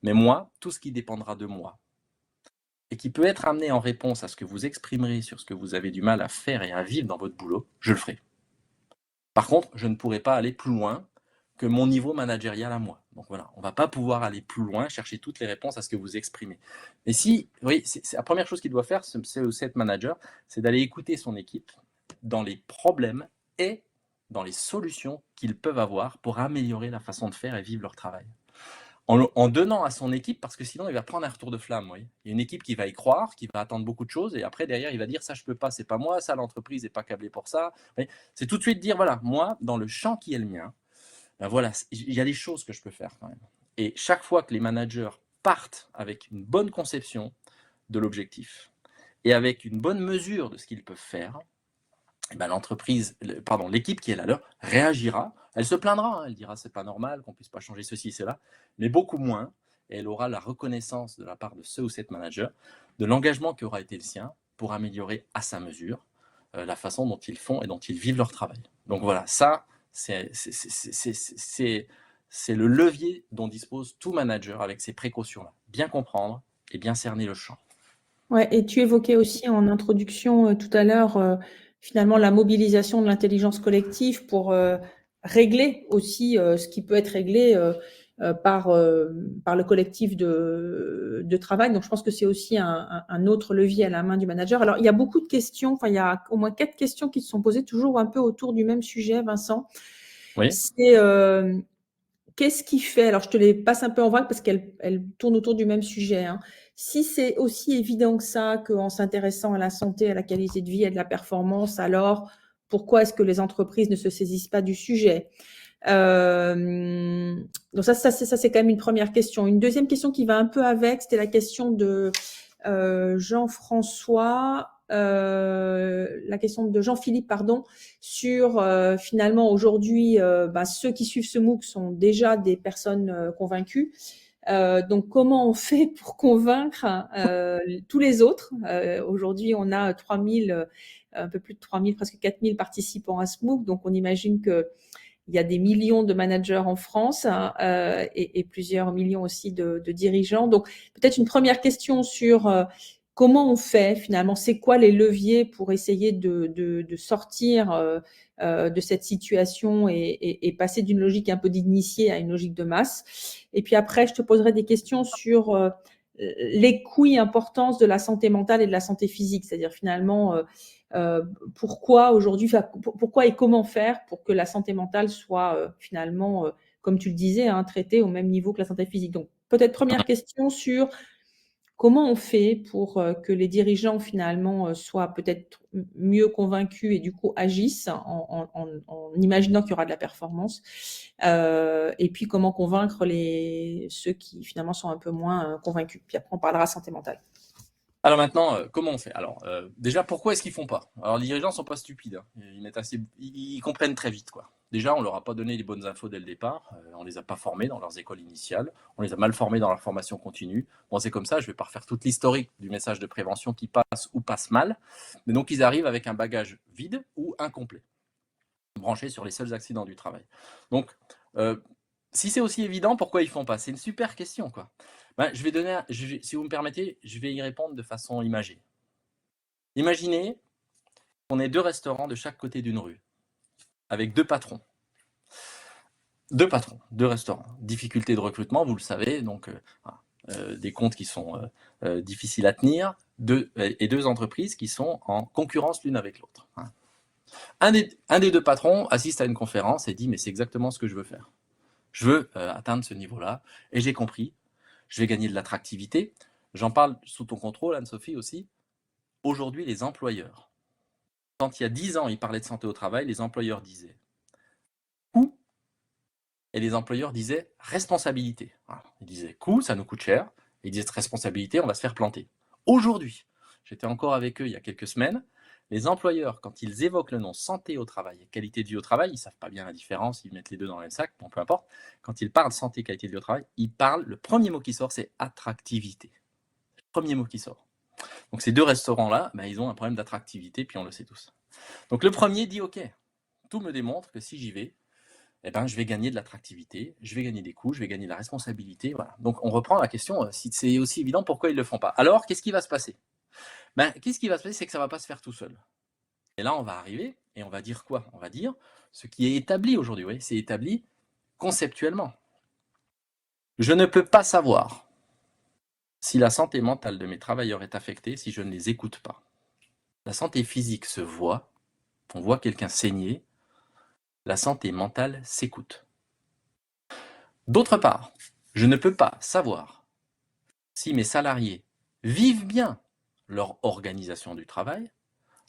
mais moi, tout ce qui dépendra de moi, et qui peut être amené en réponse à ce que vous exprimerez sur ce que vous avez du mal à faire et à vivre dans votre boulot, je le ferai. Par contre, je ne pourrai pas aller plus loin que mon niveau managérial à moi. Donc voilà, on ne va pas pouvoir aller plus loin, chercher toutes les réponses à ce que vous exprimez. Mais si, oui, c'est la première chose qu'il doit faire, c'est cette manager, c'est d'aller écouter son équipe dans les problèmes et dans les solutions qu'ils peuvent avoir pour améliorer la façon de faire et vivre leur travail. En donnant à son équipe, parce que sinon il va prendre un retour de flamme. Oui. Il y a une équipe qui va y croire, qui va attendre beaucoup de choses, et après derrière il va dire ça je peux pas, c'est pas moi, ça l'entreprise n'est pas câblée pour ça. C'est tout de suite dire voilà, moi dans le champ qui est le mien, ben voilà, il y a des choses que je peux faire quand même. Et chaque fois que les managers partent avec une bonne conception de l'objectif et avec une bonne mesure de ce qu'ils peuvent faire, ben l'équipe qui est la leur réagira. Elle se plaindra, hein, elle dira c'est pas normal qu'on puisse pas changer ceci, cela, mais beaucoup moins. Et elle aura la reconnaissance de la part de ce ou cette manager de l'engagement qui aura été le sien pour améliorer à sa mesure la façon dont ils font et dont ils vivent leur travail. Donc voilà, ça, c'est le levier dont dispose tout manager avec ces précautions-là. Bien comprendre et bien cerner le champ. Ouais, et tu évoquais aussi en introduction tout à l'heure finalement la mobilisation de l'intelligence collective pour régler aussi ce qui peut être réglé par le collectif de travail. Donc, je pense que c'est aussi un autre levier à la main du manager. Alors, il y a beaucoup de questions, enfin, il y a au moins 4 questions qui se sont posées toujours un peu autour du même sujet, Vincent. Oui. C'est qu'est-ce qui fait, alors je te les passe un peu en vrac parce qu'elles tournent autour du même sujet, hein. Si c'est aussi évident que ça, qu'en s'intéressant à la santé, à la qualité de vie et de la performance, alors pourquoi est-ce que les entreprises ne se saisissent pas du sujet? Donc ça c'est quand même une première question. Une deuxième question qui va un peu avec, c'était la question de Jean-François, la question de Jean-Philippe, pardon, sur finalement aujourd'hui, ceux qui suivent ce MOOC sont déjà des personnes convaincues. Donc, comment on fait pour convaincre tous les autres? Aujourd'hui, on a 3000, un peu plus de 3000, presque 4000 participants à ce MOOC. Donc, on imagine que il y a des millions de managers en France et plusieurs millions aussi de dirigeants. Donc, peut-être une première question sur comment on fait finalement, c'est quoi les leviers pour essayer de sortir de cette situation et passer d'une logique un peu d'initié à une logique de masse. Et puis après, je te poserai des questions sur les coûts et importance de la santé mentale et de la santé physique, c'est-à-dire finalement pourquoi aujourd'hui, pourquoi et comment faire pour que la santé mentale soit finalement, comme tu le disais, hein, traitée au même niveau que la santé physique. Donc peut-être première question sur comment on fait pour que les dirigeants finalement soient peut-être mieux convaincus et du coup agissent en imaginant qu'il y aura de la performance, et puis comment convaincre ceux qui finalement sont un peu moins convaincus. Puis après on parlera santé mentale. Alors maintenant, comment on fait? Alors, déjà, pourquoi est-ce qu'ils font pas? Alors, les dirigeants sont pas stupides, hein. Ils comprennent très vite, quoi. Déjà, on leur a pas donné les bonnes infos dès le départ. On les a pas formés dans leurs écoles initiales. On les a mal formés dans leur formation continue. Bon, c'est comme ça. Je vais pas refaire toute l'historique du message de prévention qui passe ou passe mal. Mais donc, ils arrivent avec un bagage vide ou incomplet, branché sur les seuls accidents du travail. Donc, si c'est aussi évident, pourquoi ils font pas? C'est une super question, quoi. Si vous me permettez, je vais y répondre de façon imagée. Imaginez qu'on ait 2 restaurants de chaque côté d'une rue, avec 2 patrons. 2 patrons, 2 restaurants. Difficulté de recrutement, vous le savez, donc des comptes qui sont difficiles à tenir, et 2 entreprises qui sont en concurrence l'une avec l'autre. Un des 2 patrons assiste à une conférence et dit mais c'est exactement ce que je veux faire. Je veux atteindre ce niveau-là, et j'ai compris, je vais gagner de l'attractivité. J'en parle sous ton contrôle, Anne-Sophie, aussi. Aujourd'hui, les employeurs, quand il y a 10 ans, ils parlaient de santé au travail, les employeurs disaient coût, et les employeurs disaient responsabilité. Ils disaient coût, ça nous coûte cher, et ils disaient responsabilité, on va se faire planter. Aujourd'hui, j'étais encore avec eux il y a quelques semaines, Les employeurs, quand ils évoquent le nom santé au travail et qualité de vie au travail, ils ne savent pas bien la différence, ils mettent les deux dans le même sac, bon, peu importe. Quand ils parlent santé et qualité de vie au travail, ils parlent, le premier mot qui sort, c'est attractivité. Le premier mot qui sort. Donc ces deux restaurants-là, ben, ils ont un problème d'attractivité, puis on le sait tous. Donc le premier dit, OK, tout me démontre que si j'y vais, eh ben, je vais gagner de l'attractivité, je vais gagner des coûts, je vais gagner de la responsabilité. Voilà. Donc on reprend la question, si c'est aussi évident, pourquoi ils ne le font pas? Alors, qu'est-ce qui va se passer? Ben, qu'est-ce qui va se passer? C'est que ça ne va pas se faire tout seul. Et là, on va arriver et on va dire quoi? On va dire ce qui est établi aujourd'hui. Oui, c'est établi conceptuellement. Je ne peux pas savoir si la santé mentale de mes travailleurs est affectée si je ne les écoute pas. La santé physique se voit, on voit quelqu'un saigner, la santé mentale s'écoute. D'autre part, je ne peux pas savoir si mes salariés vivent bien leur organisation du travail,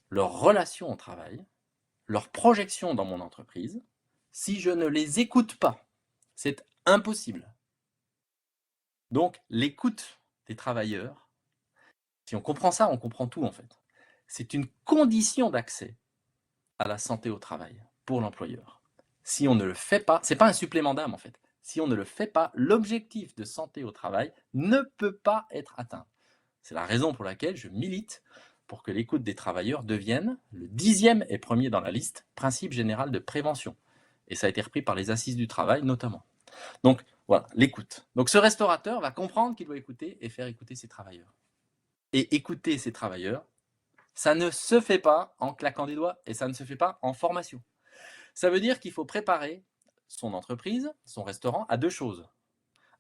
leur relation au travail, leur projection dans mon entreprise, si je ne les écoute pas. C'est impossible. Donc, l'écoute des travailleurs, si on comprend ça, on comprend tout en fait. C'est une condition d'accès à la santé au travail pour l'employeur. Si on ne le fait pas, c'est pas un supplément d'âme en fait. Si on ne le fait pas, l'objectif de santé au travail ne peut pas être atteint. C'est la raison pour laquelle je milite pour que l'écoute des travailleurs devienne le 10e et premier dans la liste, principe général de prévention. Et ça a été repris par les assises du travail notamment. Donc voilà, l'écoute. Donc ce restaurateur va comprendre qu'il doit écouter et faire écouter ses travailleurs. Et écouter ses travailleurs, ça ne se fait pas en claquant des doigts et ça ne se fait pas en formation. Ça veut dire qu'il faut préparer son entreprise, son restaurant, à deux choses.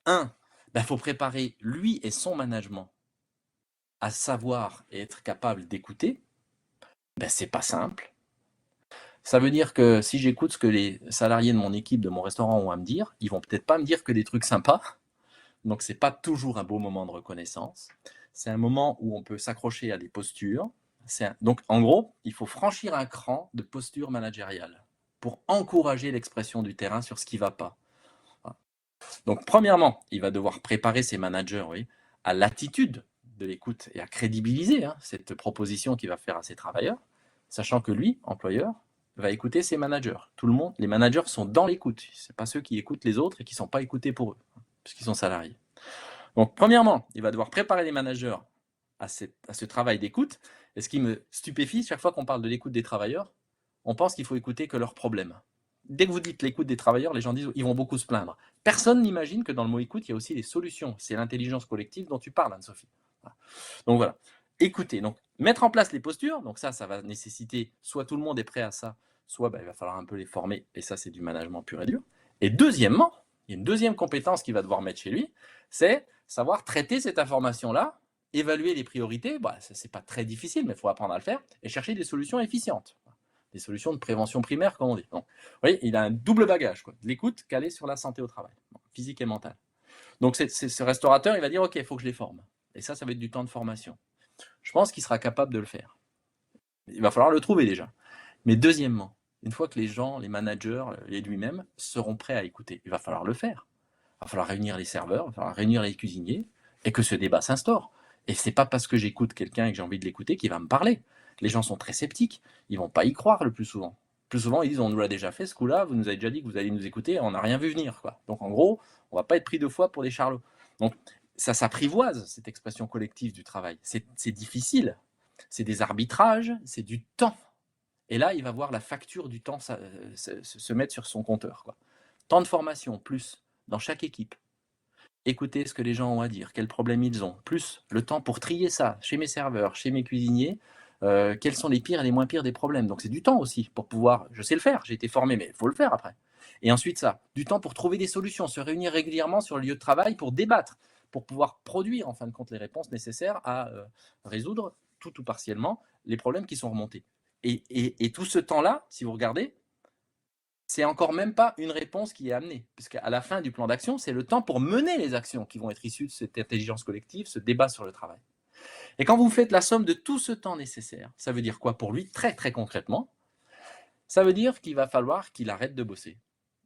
Un, il faut préparer lui et son management à savoir et être capable d'écouter. C'est pas simple. Ça veut dire que si j'écoute ce que les salariés de mon équipe, de mon restaurant ont à me dire, ils vont peut-être pas me dire que des trucs sympas. Donc c'est pas toujours un beau moment de reconnaissance. C'est un moment où on peut s'accrocher à des postures. Donc en gros, il faut franchir un cran de posture managériale pour encourager l'expression du terrain sur ce qui ne va pas. Voilà. Donc premièrement, il va devoir préparer ses managers à l'attitude de l'écoute et à crédibiliser cette proposition qu'il va faire à ses travailleurs, sachant que lui, employeur, va écouter ses managers. Tout le monde, les managers sont dans l'écoute. Ce n'est pas ceux qui écoutent les autres et qui ne sont pas écoutés pour eux, puisqu'ils sont salariés. Donc, premièrement, il va devoir préparer les managers à ce travail d'écoute. Et ce qui me stupéfie, chaque fois qu'on parle de l'écoute des travailleurs, on pense qu'il faut écouter que leurs problèmes. Dès que vous dites l'écoute des travailleurs, les gens disent ils vont beaucoup se plaindre. Personne n'imagine que dans le mot écoute, il y a aussi des solutions. C'est l'intelligence collective dont tu parles, Anne-Sophie. Voilà. Donc voilà, écouter. Donc mettre en place les postures. Donc ça va nécessiter soit tout le monde est prêt à ça, soit il va falloir un peu les former. Et ça, c'est du management pur et dur. Et deuxièmement, il y a une deuxième compétence qu'il va devoir mettre chez lui, c'est savoir traiter cette information-là, évaluer les priorités. Ça, c'est pas très difficile, mais il faut apprendre à le faire et chercher des solutions efficientes. Des solutions de prévention primaire, comme on dit. Donc, vous voyez, il a un double bagage, quoi. De l'écoute calée sur la santé au travail, physique et mentale. Donc, ce restaurateur, il va dire, OK, il faut que je les forme. Et ça va être du temps de formation. Je pense qu'il sera capable de le faire. Il va falloir le trouver déjà. Mais deuxièmement, une fois que les gens, les managers et lui-même seront prêts à écouter, il va falloir le faire. Il va falloir réunir les serveurs, il va falloir réunir les cuisiniers et que ce débat s'instaure. Et c'est pas parce que j'écoute quelqu'un et que j'ai envie de l'écouter qu'il va me parler. Les gens sont très sceptiques, ils vont pas y croire le plus souvent. Plus souvent, ils disent on nous l'a déjà fait ce coup-là, vous nous avez déjà dit que vous allez nous écouter, on n'a rien vu venir, quoi. Donc en gros, on va pas être pris deux fois pour des charlots. Donc ça s'apprivoise, cette expression collective du travail. C'est difficile, c'est des arbitrages, c'est du temps. Et là, il va voir la facture du temps se mettre sur son compteur, quoi. Temps de formation, plus, dans chaque équipe. Écouter ce que les gens ont à dire, quels problèmes ils ont, plus le temps pour trier ça, chez mes serveurs, chez mes cuisiniers, quels sont les pires et les moins pires des problèmes. Donc c'est du temps aussi pour pouvoir, je sais le faire, j'ai été formé, mais il faut le faire après. Et ensuite ça, du temps pour trouver des solutions, se réunir régulièrement sur le lieu de travail pour débattre, pour pouvoir produire en fin de compte les réponses nécessaires à résoudre tout ou partiellement les problèmes qui sont remontés. Et tout ce temps-là, si vous regardez, c'est encore même pas une réponse qui est amenée, puisqu'à la fin du plan d'action, c'est le temps pour mener les actions qui vont être issues de cette intelligence collective, ce débat sur le travail. Et quand vous faites la somme de tout ce temps nécessaire, ça veut dire quoi pour lui, très très concrètement? Ça veut dire qu'il va falloir qu'il arrête de bosser,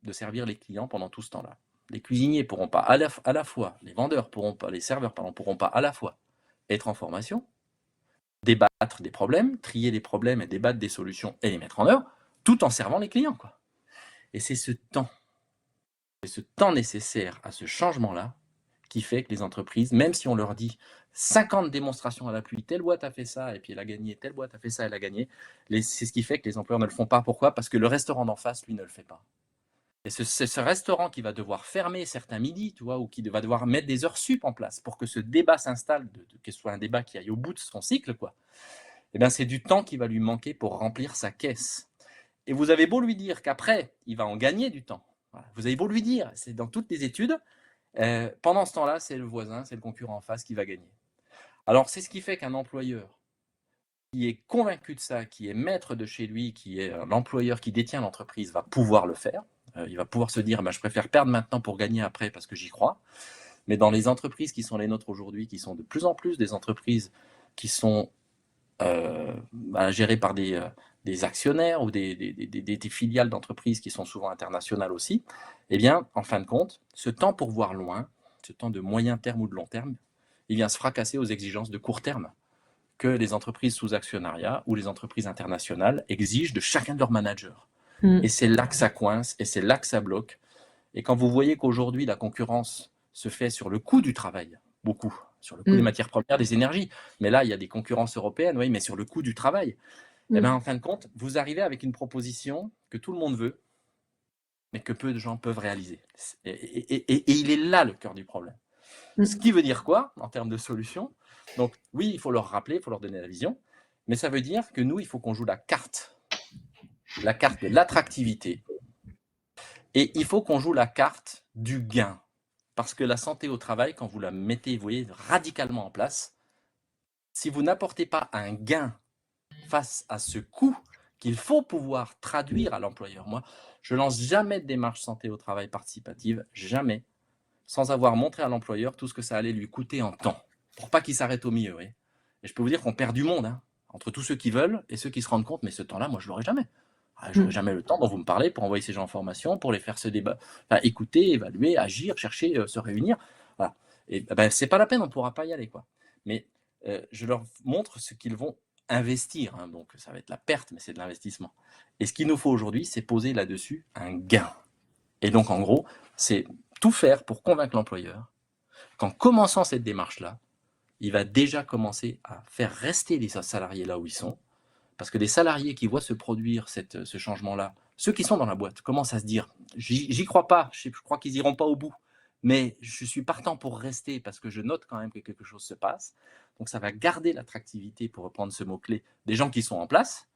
de servir les clients pendant tout ce temps-là. Les cuisiniers pourront pas à la fois, les vendeurs pourront pas, les serveurs pourront pas à la fois être en formation débattre des problèmes, trier les problèmes et débattre des solutions et les mettre en œuvre, tout en servant les clients, quoi. Et c'est ce temps nécessaire à ce changement-là qui fait que les entreprises, même si on leur dit 50 démonstrations à l'appui, telle boîte a fait ça et puis elle a gagné, telle boîte a fait ça, elle a gagné, c'est ce qui fait que les employeurs ne le font pas. Pourquoi? Parce que le restaurant d'en face, lui, ne le fait pas. Et c'est ce restaurant qui va devoir fermer certains midis, tu vois, ou qui va devoir mettre des heures sup en place pour que ce débat s'installe, que ce soit un débat qui aille au bout de son cycle, quoi. Eh bien, c'est du temps qui va lui manquer pour remplir sa caisse. Et vous avez beau lui dire qu'après, il va en gagner du temps. Voilà. Vous avez beau lui dire, c'est dans toutes les études, pendant ce temps-là, c'est le voisin, c'est le concurrent en face qui va gagner. Alors, c'est ce qui fait qu'un employeur qui est convaincu de ça, qui est maître de chez lui, qui est l'employeur qui détient l'entreprise, va pouvoir le faire. Il va pouvoir se dire, je préfère perdre maintenant pour gagner après parce que j'y crois. Mais dans les entreprises qui sont les nôtres aujourd'hui, qui sont de plus en plus des entreprises qui sont gérées par des actionnaires ou des filiales d'entreprises qui sont souvent internationales aussi, eh bien, en fin de compte, ce temps pour voir loin, ce temps de moyen terme ou de long terme, il vient se fracasser aux exigences de court terme que les entreprises sous actionnariat ou les entreprises internationales exigent de chacun de leurs managers. Et c'est là que ça coince, et c'est là que ça bloque. Et quand vous voyez qu'aujourd'hui, la concurrence se fait sur le coût du travail, beaucoup, sur le coût des matières premières, des énergies, mais là, il y a des concurrences européennes, oui, mais sur le coût du travail, eh bien, en fin de compte, vous arrivez avec une proposition que tout le monde veut, mais que peu de gens peuvent réaliser. Et il est là le cœur du problème. Ce qui veut dire quoi en termes de solution? Donc oui, il faut leur rappeler, il faut leur donner la vision, mais ça veut dire que nous, il faut qu'on joue la carte de l'attractivité, et il faut qu'on joue la carte du gain. Parce que la santé au travail, quand vous la mettez, vous voyez, radicalement en place, si vous n'apportez pas un gain face à ce coût qu'il faut pouvoir traduire à l'employeur, moi, je lance jamais de démarche santé au travail participative, jamais, sans avoir montré à l'employeur tout ce que ça allait lui coûter en temps, pour pas qu'il s'arrête au milieu. Oui. Et je peux vous dire qu'on perd du monde, hein, entre tous ceux qui veulent et ceux qui se rendent compte, mais ce temps-là, moi, je l'aurai jamais. Je n'aurai jamais le temps dont vous me parlez pour envoyer ces gens en formation, pour les faire se débattre, écouter, évaluer, agir, chercher, se réunir. Voilà. Et c'est pas la peine, on ne pourra pas y aller, quoi. Mais je leur montre ce qu'ils vont investir, hein, donc ça va être la perte, mais c'est de l'investissement. Et ce qu'il nous faut aujourd'hui, c'est poser là-dessus un gain. Et donc, en gros, c'est tout faire pour convaincre l'employeur qu'en commençant cette démarche-là, il va déjà commencer à faire rester les salariés là où ils sont, parce que les salariés qui voient se produire ce changement-là, ceux qui sont dans la boîte, commencent à se dire « j'y crois pas, je crois qu'ils iront pas au bout, mais je suis partant pour rester parce que je note quand même que quelque chose se passe ». Donc ça va garder l'attractivité, pour reprendre ce mot-clé, des gens qui sont en place,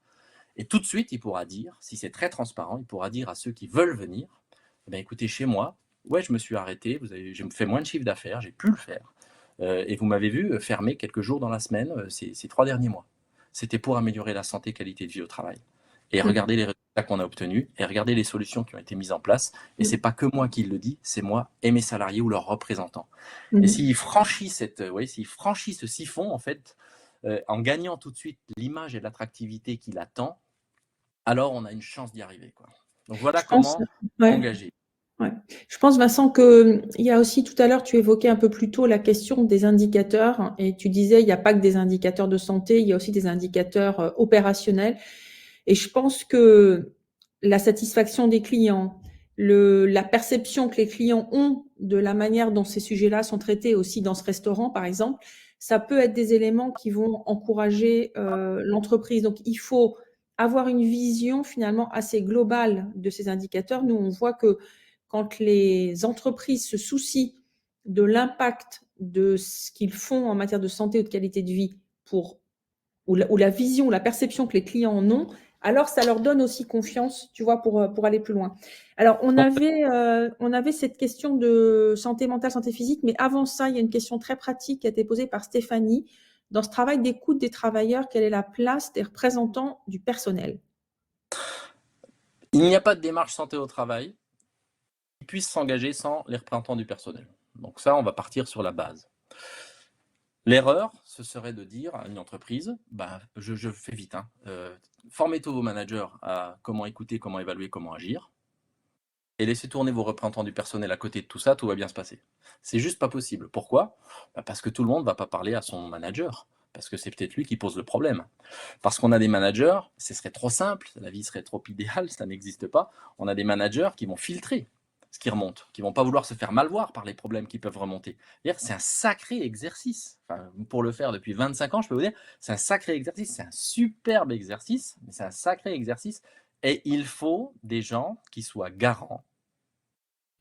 et tout de suite, il pourra dire, si c'est très transparent, il pourra dire à ceux qui veulent venir, écoutez, chez moi, ouais, je me suis arrêté, j'ai fait moins de chiffre d'affaires, j'ai pu le faire, et vous m'avez vu fermer quelques jours dans la semaine ces 3 derniers mois. C'était pour améliorer la santé et qualité de vie au travail. Et regardez les résultats qu'on a obtenus, et regardez les solutions qui ont été mises en place. Et c'est pas que moi qui le dis, c'est moi et mes salariés ou leurs représentants. Et s'ils franchissent ce siphon, en fait, en gagnant tout de suite l'image et l'attractivité qu'il attend, alors on a une chance d'y arriver, quoi. Donc voilà comment engager. Ouais. Je pense, Vincent, qu'il y a aussi tout à l'heure, tu évoquais un peu plus tôt la question des indicateurs et tu disais il n'y a pas que des indicateurs de santé, il y a aussi des indicateurs opérationnels. Et je pense que la satisfaction des clients, la perception que les clients ont de la manière dont ces sujets-là sont traités aussi dans ce restaurant, par exemple, ça peut être des éléments qui vont encourager l'entreprise. Donc, il faut avoir une vision finalement assez globale de ces indicateurs. Nous, on voit que quand les entreprises se soucient de l'impact de ce qu'ils font en matière de santé ou de qualité de vie ou la vision, la perception que les clients en ont, alors ça leur donne aussi confiance, tu vois, pour aller plus loin. Alors, on avait cette question de santé mentale, santé physique, mais avant ça, il y a une question très pratique qui a été posée par Stéphanie. Dans ce travail d'écoute des travailleurs, quelle est la place des représentants du personnel? Il n'y a pas de démarche santé au travail qui puisse s'engager sans les représentants du personnel. Donc ça, on va partir sur la base. L'erreur, ce serait de dire à une entreprise, je fais vite, hein, formez tous vos managers à comment écouter, comment évaluer, comment agir, et laissez tourner vos représentants du personnel à côté de tout ça, tout va bien se passer. C'est juste pas possible. Pourquoi? Parce que tout le monde ne va pas parler à son manager. parce que c'est peut-être lui qui pose le problème. Parce qu'on a des managers, ce serait trop simple, la vie serait trop idéale, ça n'existe pas. On a des managers qui vont filtrer ce qui remonte, qui vont pas vouloir se faire mal voir par les problèmes qui peuvent remonter. C'est un sacré exercice. Enfin, pour le faire depuis 25 ans, je peux vous dire, c'est un sacré exercice, c'est un superbe exercice, mais c'est un sacré exercice. Et il faut des gens qui soient garants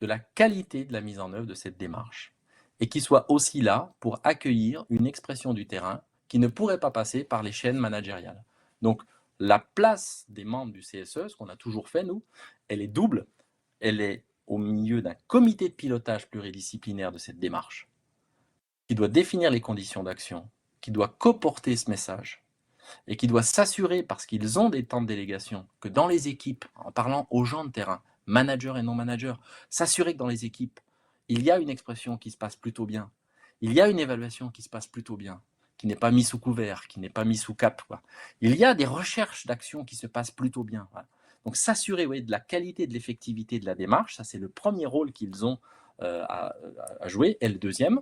de la qualité de la mise en œuvre de cette démarche et qui soient aussi là pour accueillir une expression du terrain qui ne pourrait pas passer par les chaînes managériales. Donc, la place des membres du CSE, ce qu'on a toujours fait, nous, elle est double. Elle est au milieu d'un comité de pilotage pluridisciplinaire de cette démarche, qui doit définir les conditions d'action, qui doit coporter ce message, et qui doit s'assurer, parce qu'ils ont des temps de délégation, que dans les équipes, en parlant aux gens de terrain, managers et non managers, s'assurer que dans les équipes, il y a une expression qui se passe plutôt bien, il y a une évaluation qui se passe plutôt bien, qui n'est pas mise sous couvert, qui n'est pas mise sous cap. Il y a des recherches d'action qui se passent plutôt bien. Donc s'assurer de la qualité, de l'effectivité de la démarche, ça c'est le premier rôle qu'ils ont à jouer. Et le deuxième,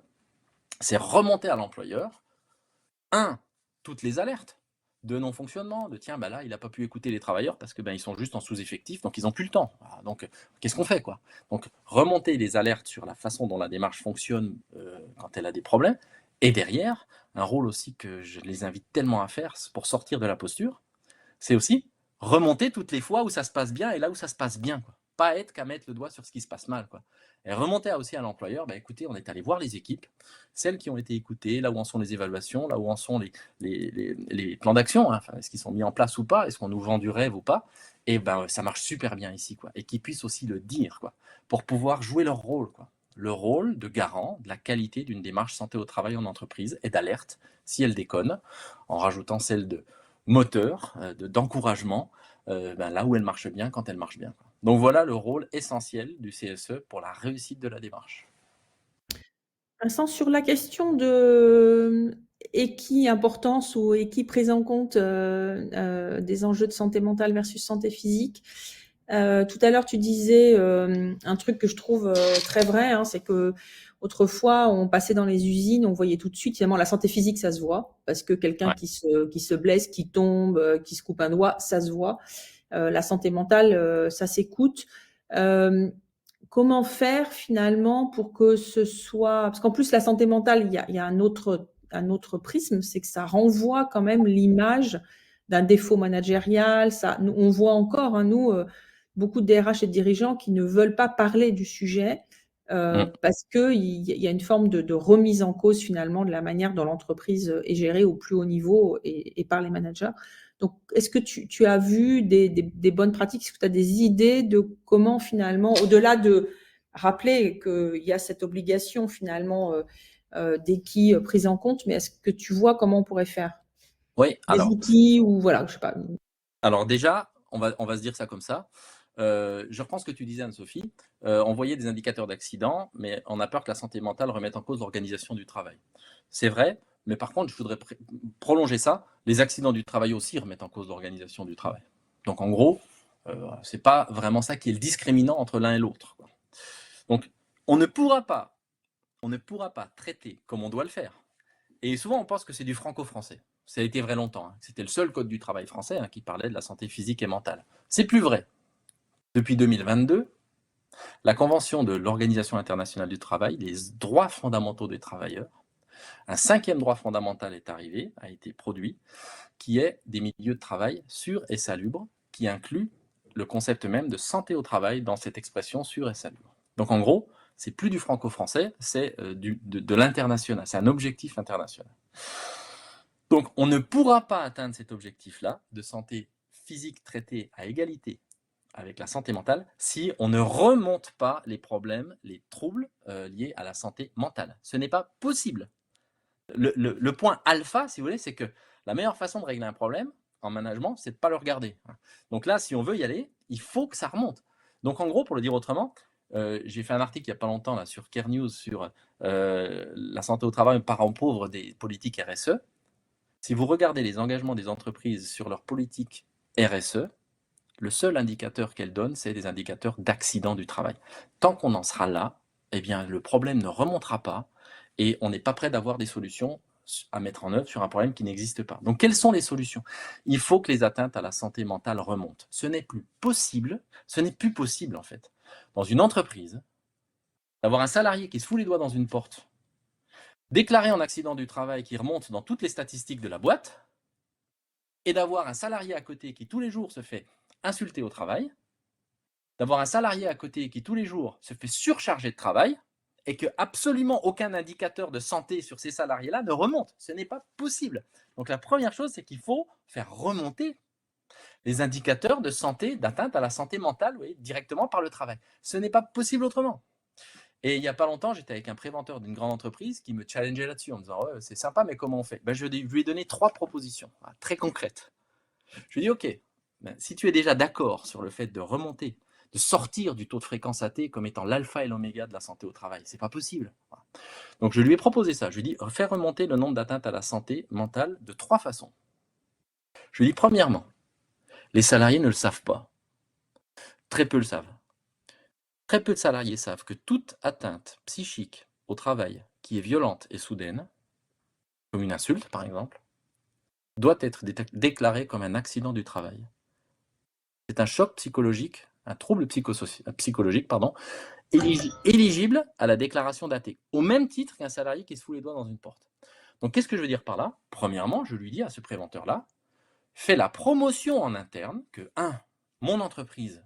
c'est remonter à l'employeur, toutes les alertes de non-fonctionnement, de tiens, là, il n'a pas pu écouter les travailleurs parce que ils sont juste en sous-effectif, donc ils n'ont plus le temps. Donc, qu'est-ce qu'on fait, quoi? Donc, remonter les alertes sur la façon dont la démarche fonctionne quand elle a des problèmes. Et derrière, un rôle aussi que je les invite tellement à faire pour sortir de la posture, c'est aussi remonter toutes les fois où ça se passe bien et là où ça se passe bien, quoi. Pas être qu'à mettre le doigt sur ce qui se passe mal, quoi. Et remonter aussi à l'employeur, écoutez, on est allé voir les équipes, celles qui ont été écoutées, là où en sont les évaluations, là où en sont les plans d'action, est-ce qu'ils sont mis en place ou pas, est-ce qu'on nous vend du rêve ou pas, et ça marche super bien ici, quoi. Et qu'ils puissent aussi le dire, quoi, pour pouvoir jouer leur rôle, quoi. Le rôle de garant de la qualité d'une démarche santé au travail en entreprise et d'alerte si elle déconne, en rajoutant celle de moteur, d'encouragement, là où elle marche bien, quand elle marche bien. Donc voilà le rôle essentiel du CSE pour la réussite de la démarche. Vincent, sur la question de importance ou prise en compte des enjeux de santé mentale versus santé physique, tout à l'heure tu disais un truc que je trouve très vrai, c'est que autrefois on passait dans les usines, on voyait tout de suite, finalement la santé physique ça se voit, parce que quelqu'un qui se blesse, qui tombe, qui se coupe un doigt, ça se voit. La santé mentale, ça s'écoute. Comment faire finalement pour que ce soit... Parce qu'en plus, la santé mentale, il y a un autre prisme, c'est que ça renvoie quand même l'image d'un défaut managérial. On voit encore, nous, beaucoup de DRH et de dirigeants qui ne veulent pas parler du sujet parce qu'il y a une forme de remise en cause finalement de la manière dont l'entreprise est gérée au plus haut niveau et par les managers. Donc, est-ce que tu as vu des bonnes pratiques? Est-ce que tu as des idées de comment finalement, au-delà de rappeler qu'il y a cette obligation finalement d'équis prise en compte, mais est-ce que tu vois comment on pourrait faire? Oui, Des outils ou voilà, je sais pas. Alors déjà, on va se dire ça comme ça. Je reprends ce que tu disais, Anne-Sophie. On voyait des indicateurs d'accident, mais on a peur que la santé mentale remette en cause l'organisation du travail. C'est vrai, mais par contre, je voudrais prolonger ça. Les accidents du travail aussi remettent en cause l'organisation du travail. Donc en gros, c'est pas vraiment ça qui est le discriminant entre l'un et l'autre. Donc on ne pourra pas traiter comme on doit le faire. Et souvent, on pense que c'est du franco-français. Ça a été vrai longtemps. C'était le seul code du travail français qui parlait de la santé physique et mentale. C'est plus vrai. Depuis 2022, la Convention de l'Organisation internationale du travail, les droits fondamentaux des travailleurs, un 5e droit fondamental est arrivé, a été produit, qui est des milieux de travail sûrs et salubres, qui inclut le concept même de santé au travail dans cette expression sûr et salubre. Donc en gros, c'est plus du franco-français, c'est de l'international, c'est un objectif international. Donc on ne pourra pas atteindre cet objectif-là de santé physique traitée à égalité avec la santé mentale si on ne remonte pas les problèmes, les troubles liés à la santé mentale. Ce n'est pas possible. Le point alpha, si vous voulez, c'est que la meilleure façon de régler un problème en management, c'est de ne pas le regarder. Donc là, si on veut y aller, il faut que ça remonte. Donc en gros, pour le dire autrement, j'ai fait un article il n'y a pas longtemps là, sur Care News sur la santé au travail, parents pauvres des politiques RSE. Si vous regardez les engagements des entreprises sur leur politique RSE, le seul indicateur qu'elles donnent, c'est des indicateurs d'accident du travail. Tant qu'on en sera là, eh bien, le problème ne remontera pas et on n'est pas prêt d'avoir des solutions à mettre en œuvre sur un problème qui n'existe pas. Donc, quelles sont les solutions? Il faut que les atteintes à la santé mentale remontent. Ce n'est plus possible en fait, dans une entreprise, d'avoir un salarié qui se fout les doigts dans une porte, déclaré en accident du travail qui remonte dans toutes les statistiques de la boîte, et d'avoir un salarié à côté qui tous les jours se fait insulter au travail, d'avoir un salarié à côté qui tous les jours se fait surcharger de travail, et que absolument aucun indicateur de santé sur ces salariés-là ne remonte. Ce n'est pas possible. Donc la première chose, c'est qu'il faut faire remonter les indicateurs de santé, d'atteinte à la santé mentale, oui, directement par le travail. Ce n'est pas possible autrement. Et il n'y a pas longtemps, j'étais avec un préventeur d'une grande entreprise qui me challengeait là-dessus en me disant ouais, c'est sympa, mais comment on fait? Je lui ai donné 3 propositions très concrètes. Je lui ai dit ok, si tu es déjà d'accord sur le fait de remonter, de sortir du taux de fréquence AT comme étant l'alpha et l'oméga de la santé au travail, c'est pas possible. Donc je lui ai proposé ça. Je lui ai dit faire remonter le nombre d'atteintes à la santé mentale de 3 façons. Je lui ai dit premièrement, les salariés ne le savent pas. Très peu le savent. Très peu de salariés savent que toute atteinte psychique au travail qui est violente et soudaine, comme une insulte par exemple, doit être déclarée comme un accident du travail. C'est un choc psychologique, un trouble psychologique, éligible à la déclaration d'AT, au même titre qu'un salarié qui se fout les doigts dans une porte. Donc qu'est-ce que je veux dire par là? Premièrement, je lui dis à ce préventeur-là, fais la promotion en interne que, mon entreprise,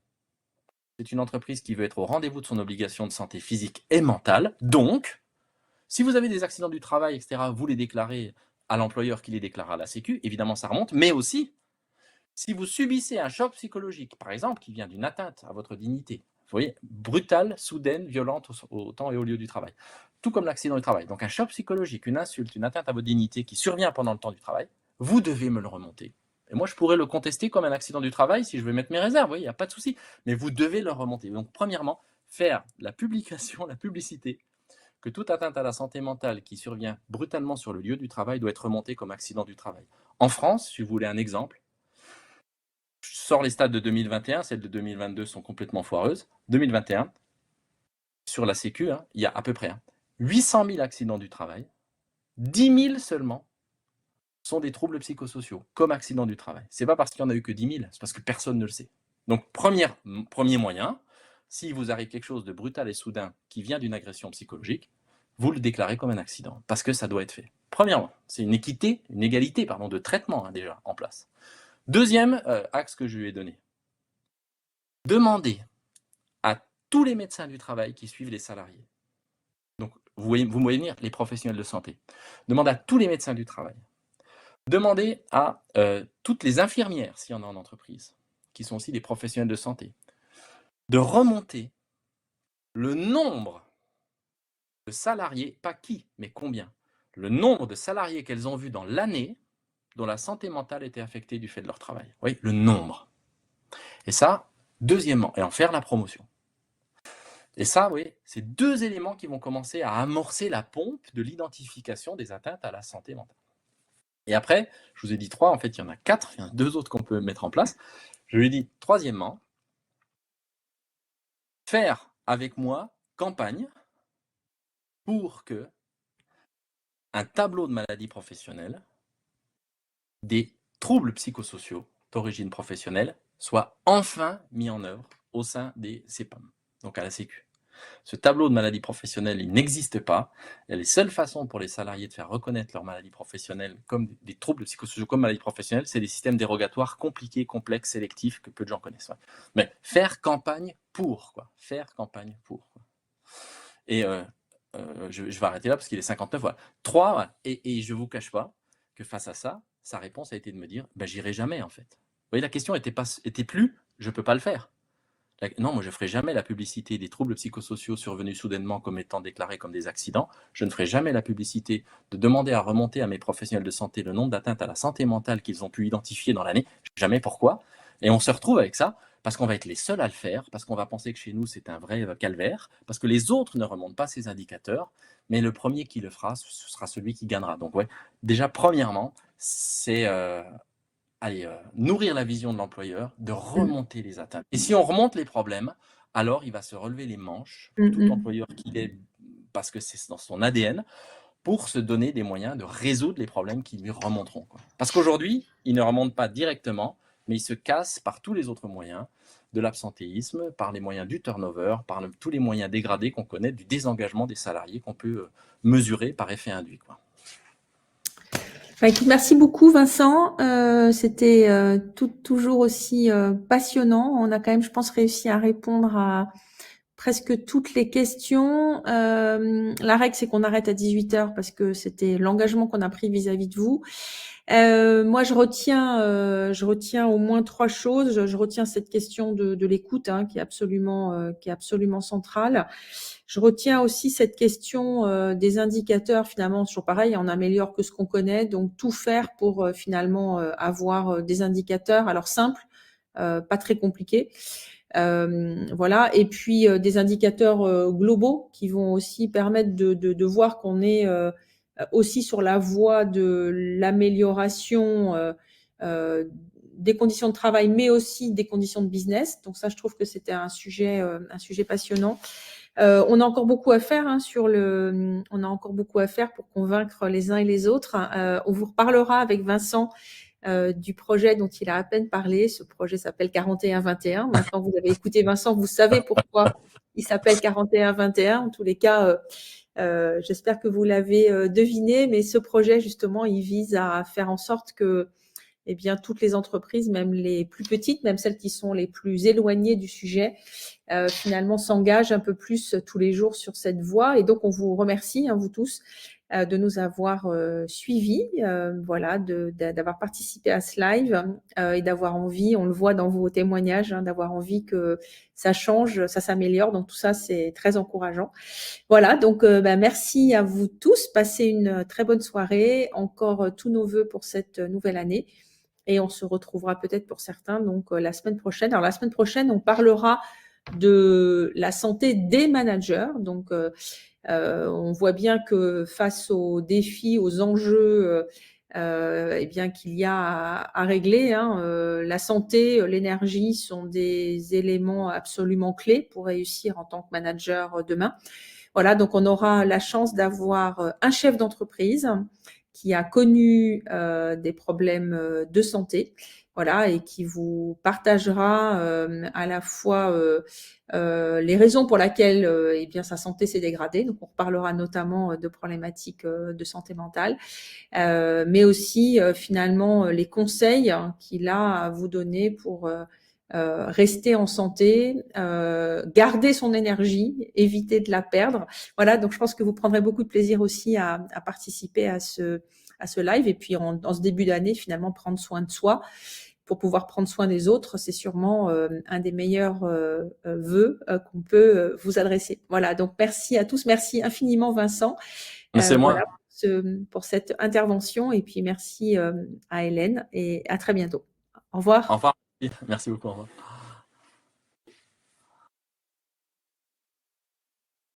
c'est une entreprise qui veut être au rendez-vous de son obligation de santé physique et mentale. Donc, si vous avez des accidents du travail, etc., vous les déclarez à l'employeur qui les déclare à la Sécu. Évidemment, ça remonte. Mais aussi, si vous subissez un choc psychologique, par exemple, qui vient d'une atteinte à votre dignité, vous voyez, brutale, soudaine, violente au temps et au lieu du travail, tout comme l'accident du travail. Donc, un choc psychologique, une insulte, une atteinte à votre dignité qui survient pendant le temps du travail, vous devez me le remonter. Et moi, je pourrais le contester comme un accident du travail si je veux mettre mes réserves, oui, il n'y a pas de souci. Mais vous devez le remonter. Donc, premièrement, faire la publication, la publicité, que toute atteinte à la santé mentale qui survient brutalement sur le lieu du travail doit être remontée comme accident du travail. En France, si vous voulez un exemple, je sors les stats de 2021, celles de 2022 sont complètement foireuses. 2021, sur la Sécu, il y a à peu près 800 000 accidents du travail, 10 000 seulement sont des troubles psychosociaux, comme accident du travail. C'est pas parce qu'il n'y en a eu que 10 000, c'est parce que personne ne le sait. Donc, premier moyen, si vous arrive quelque chose de brutal et soudain qui vient d'une agression psychologique, vous le déclarez comme un accident, parce que ça doit être fait. Premièrement, c'est une égalité de traitement déjà en place. Deuxième axe que je lui ai donné, demandez à tous les médecins du travail qui suivent les salariés, donc vous voyez venir les professionnels de santé, demandez à tous les médecins du travail, demandez à toutes les infirmières, s'il y en a en entreprise, qui sont aussi des professionnels de santé, de remonter le nombre de salariés, pas qui, mais combien, le nombre de salariés qu'elles ont vus dans l'année dont la santé mentale était affectée du fait de leur travail. Oui, le nombre. Et ça, deuxièmement, et en faire la promotion. Et ça, oui, c'est 2 éléments qui vont commencer à amorcer la pompe de l'identification des atteintes à la santé mentale. Et après, je vous ai dit 3, en fait, il y en a 4, il y en a 2 autres qu'on peut mettre en place. Je lui ai dit, troisièmement, faire avec moi campagne pour que un tableau de maladies professionnelles, des troubles psychosociaux d'origine professionnelle, soit enfin mis en œuvre au sein des CPAM, donc à la Sécu. Ce tableau de maladies professionnelles, il n'existe pas. Et les seules façons pour les salariés de faire reconnaître leurs maladies professionnelles comme des troubles psychosociaux comme maladies professionnelles, c'est des systèmes dérogatoires compliqués, complexes, sélectifs, que peu de gens connaissent. Mais faire campagne pour, quoi. Faire campagne pour. Quoi. Et je vais arrêter là parce qu'il est 59. Voilà. 3, et je ne vous cache pas que face à ça, sa réponse a été de me dire j'irai jamais en fait. Vous voyez, la question était plus je ne peux pas le faire. Non, moi je ne ferai jamais la publicité des troubles psychosociaux survenus soudainement comme étant déclarés comme des accidents. Je ne ferai jamais la publicité de demander à remonter à mes professionnels de santé le nombre d'atteintes à la santé mentale qu'ils ont pu identifier dans l'année. Jamais pourquoi. Et on se retrouve avec ça parce qu'on va être les seuls à le faire, parce qu'on va penser que chez nous c'est un vrai calvaire, parce que les autres ne remontent pas ces indicateurs, mais le premier qui le fera, ce sera celui qui gagnera. Donc ouais, déjà premièrement, c'est nourrir la vision de l'employeur, de remonter les atteintes. Et si on remonte les problèmes, alors il va se relever les manches, tout employeur qu'il est, parce que c'est dans son ADN, pour se donner des moyens de résoudre les problèmes qui lui remonteront, quoi. Parce qu'aujourd'hui, ils ne remontent pas directement, mais ils se cassent par tous les autres moyens, de l'absentéisme, par les moyens du turnover, par tous les moyens dégradés qu'on connaît, du désengagement des salariés qu'on peut mesurer par effet induit, quoi. Écoute, merci beaucoup Vincent. C'était toujours aussi passionnant. On a quand même, je pense, réussi à répondre à presque toutes les questions. La règle, c'est qu'on arrête à 18 heures parce que c'était l'engagement qu'on a pris vis-à-vis de vous. Moi, je retiens au moins 3 choses. Je retiens cette question de l'écoute, hein, qui est absolument centrale. Je retiens aussi cette question des indicateurs. Finalement, toujours pareil, on améliore que ce qu'on connaît, donc tout faire pour finalement avoir des indicateurs. Alors simples, pas très compliqués. Voilà. Et puis des indicateurs globaux qui vont aussi permettre de voir qu'on est aussi sur la voie de l'amélioration des conditions de travail, mais aussi des conditions de business. Donc ça, je trouve que c'était un sujet passionnant. On a encore beaucoup à faire on a encore beaucoup à faire pour convaincre les uns et les autres. On vous reparlera avec Vincent du projet dont il a à peine parlé. Ce projet s'appelle 41-21. Maintenant, vous avez écouté Vincent, vous savez pourquoi il s'appelle 41-21. En tous les cas, j'espère que vous l'avez deviné, mais ce projet, justement, il vise à faire en sorte que toutes les entreprises, même les plus petites, même celles qui sont les plus éloignées du sujet, finalement s'engagent un peu plus tous les jours sur cette voie. Et donc, on vous remercie, vous tous, de nous avoir suivis, d'avoir participé à ce live et d'avoir envie, on le voit dans vos témoignages, d'avoir envie que ça change, ça s'améliore. Donc, tout ça, c'est très encourageant. Voilà, donc merci à vous tous. Passez une très bonne soirée. Encore tous nos voeux pour cette nouvelle année. Et on se retrouvera peut-être pour certains donc la semaine prochaine. Alors la semaine prochaine, on parlera de la santé des managers. Donc on voit bien que face aux défis, aux enjeux qu'il y a à régler, la santé, l'énergie sont des éléments absolument clés pour réussir en tant que manager demain. Voilà, donc on aura la chance d'avoir un chef d'entreprise qui a connu des problèmes de santé, voilà, et qui vous partagera à la fois les raisons pour lesquelles sa santé s'est dégradée. Donc, on reparlera notamment de problématiques de santé mentale, mais aussi finalement les conseils qu'il a à vous donner pour rester en santé, garder son énergie, éviter de la perdre. Voilà, donc je pense que vous prendrez beaucoup de plaisir aussi à participer à ce live. Et puis en ce début d'année, finalement, prendre soin de soi pour pouvoir prendre soin des autres, c'est sûrement un des meilleurs vœux qu'on peut vous adresser. Voilà, donc merci à tous. Merci infiniment, Vincent. C'est moi. Pour cette intervention. Et puis merci à Hélène et à très bientôt. Au revoir. Au revoir. Merci beaucoup. Au revoir.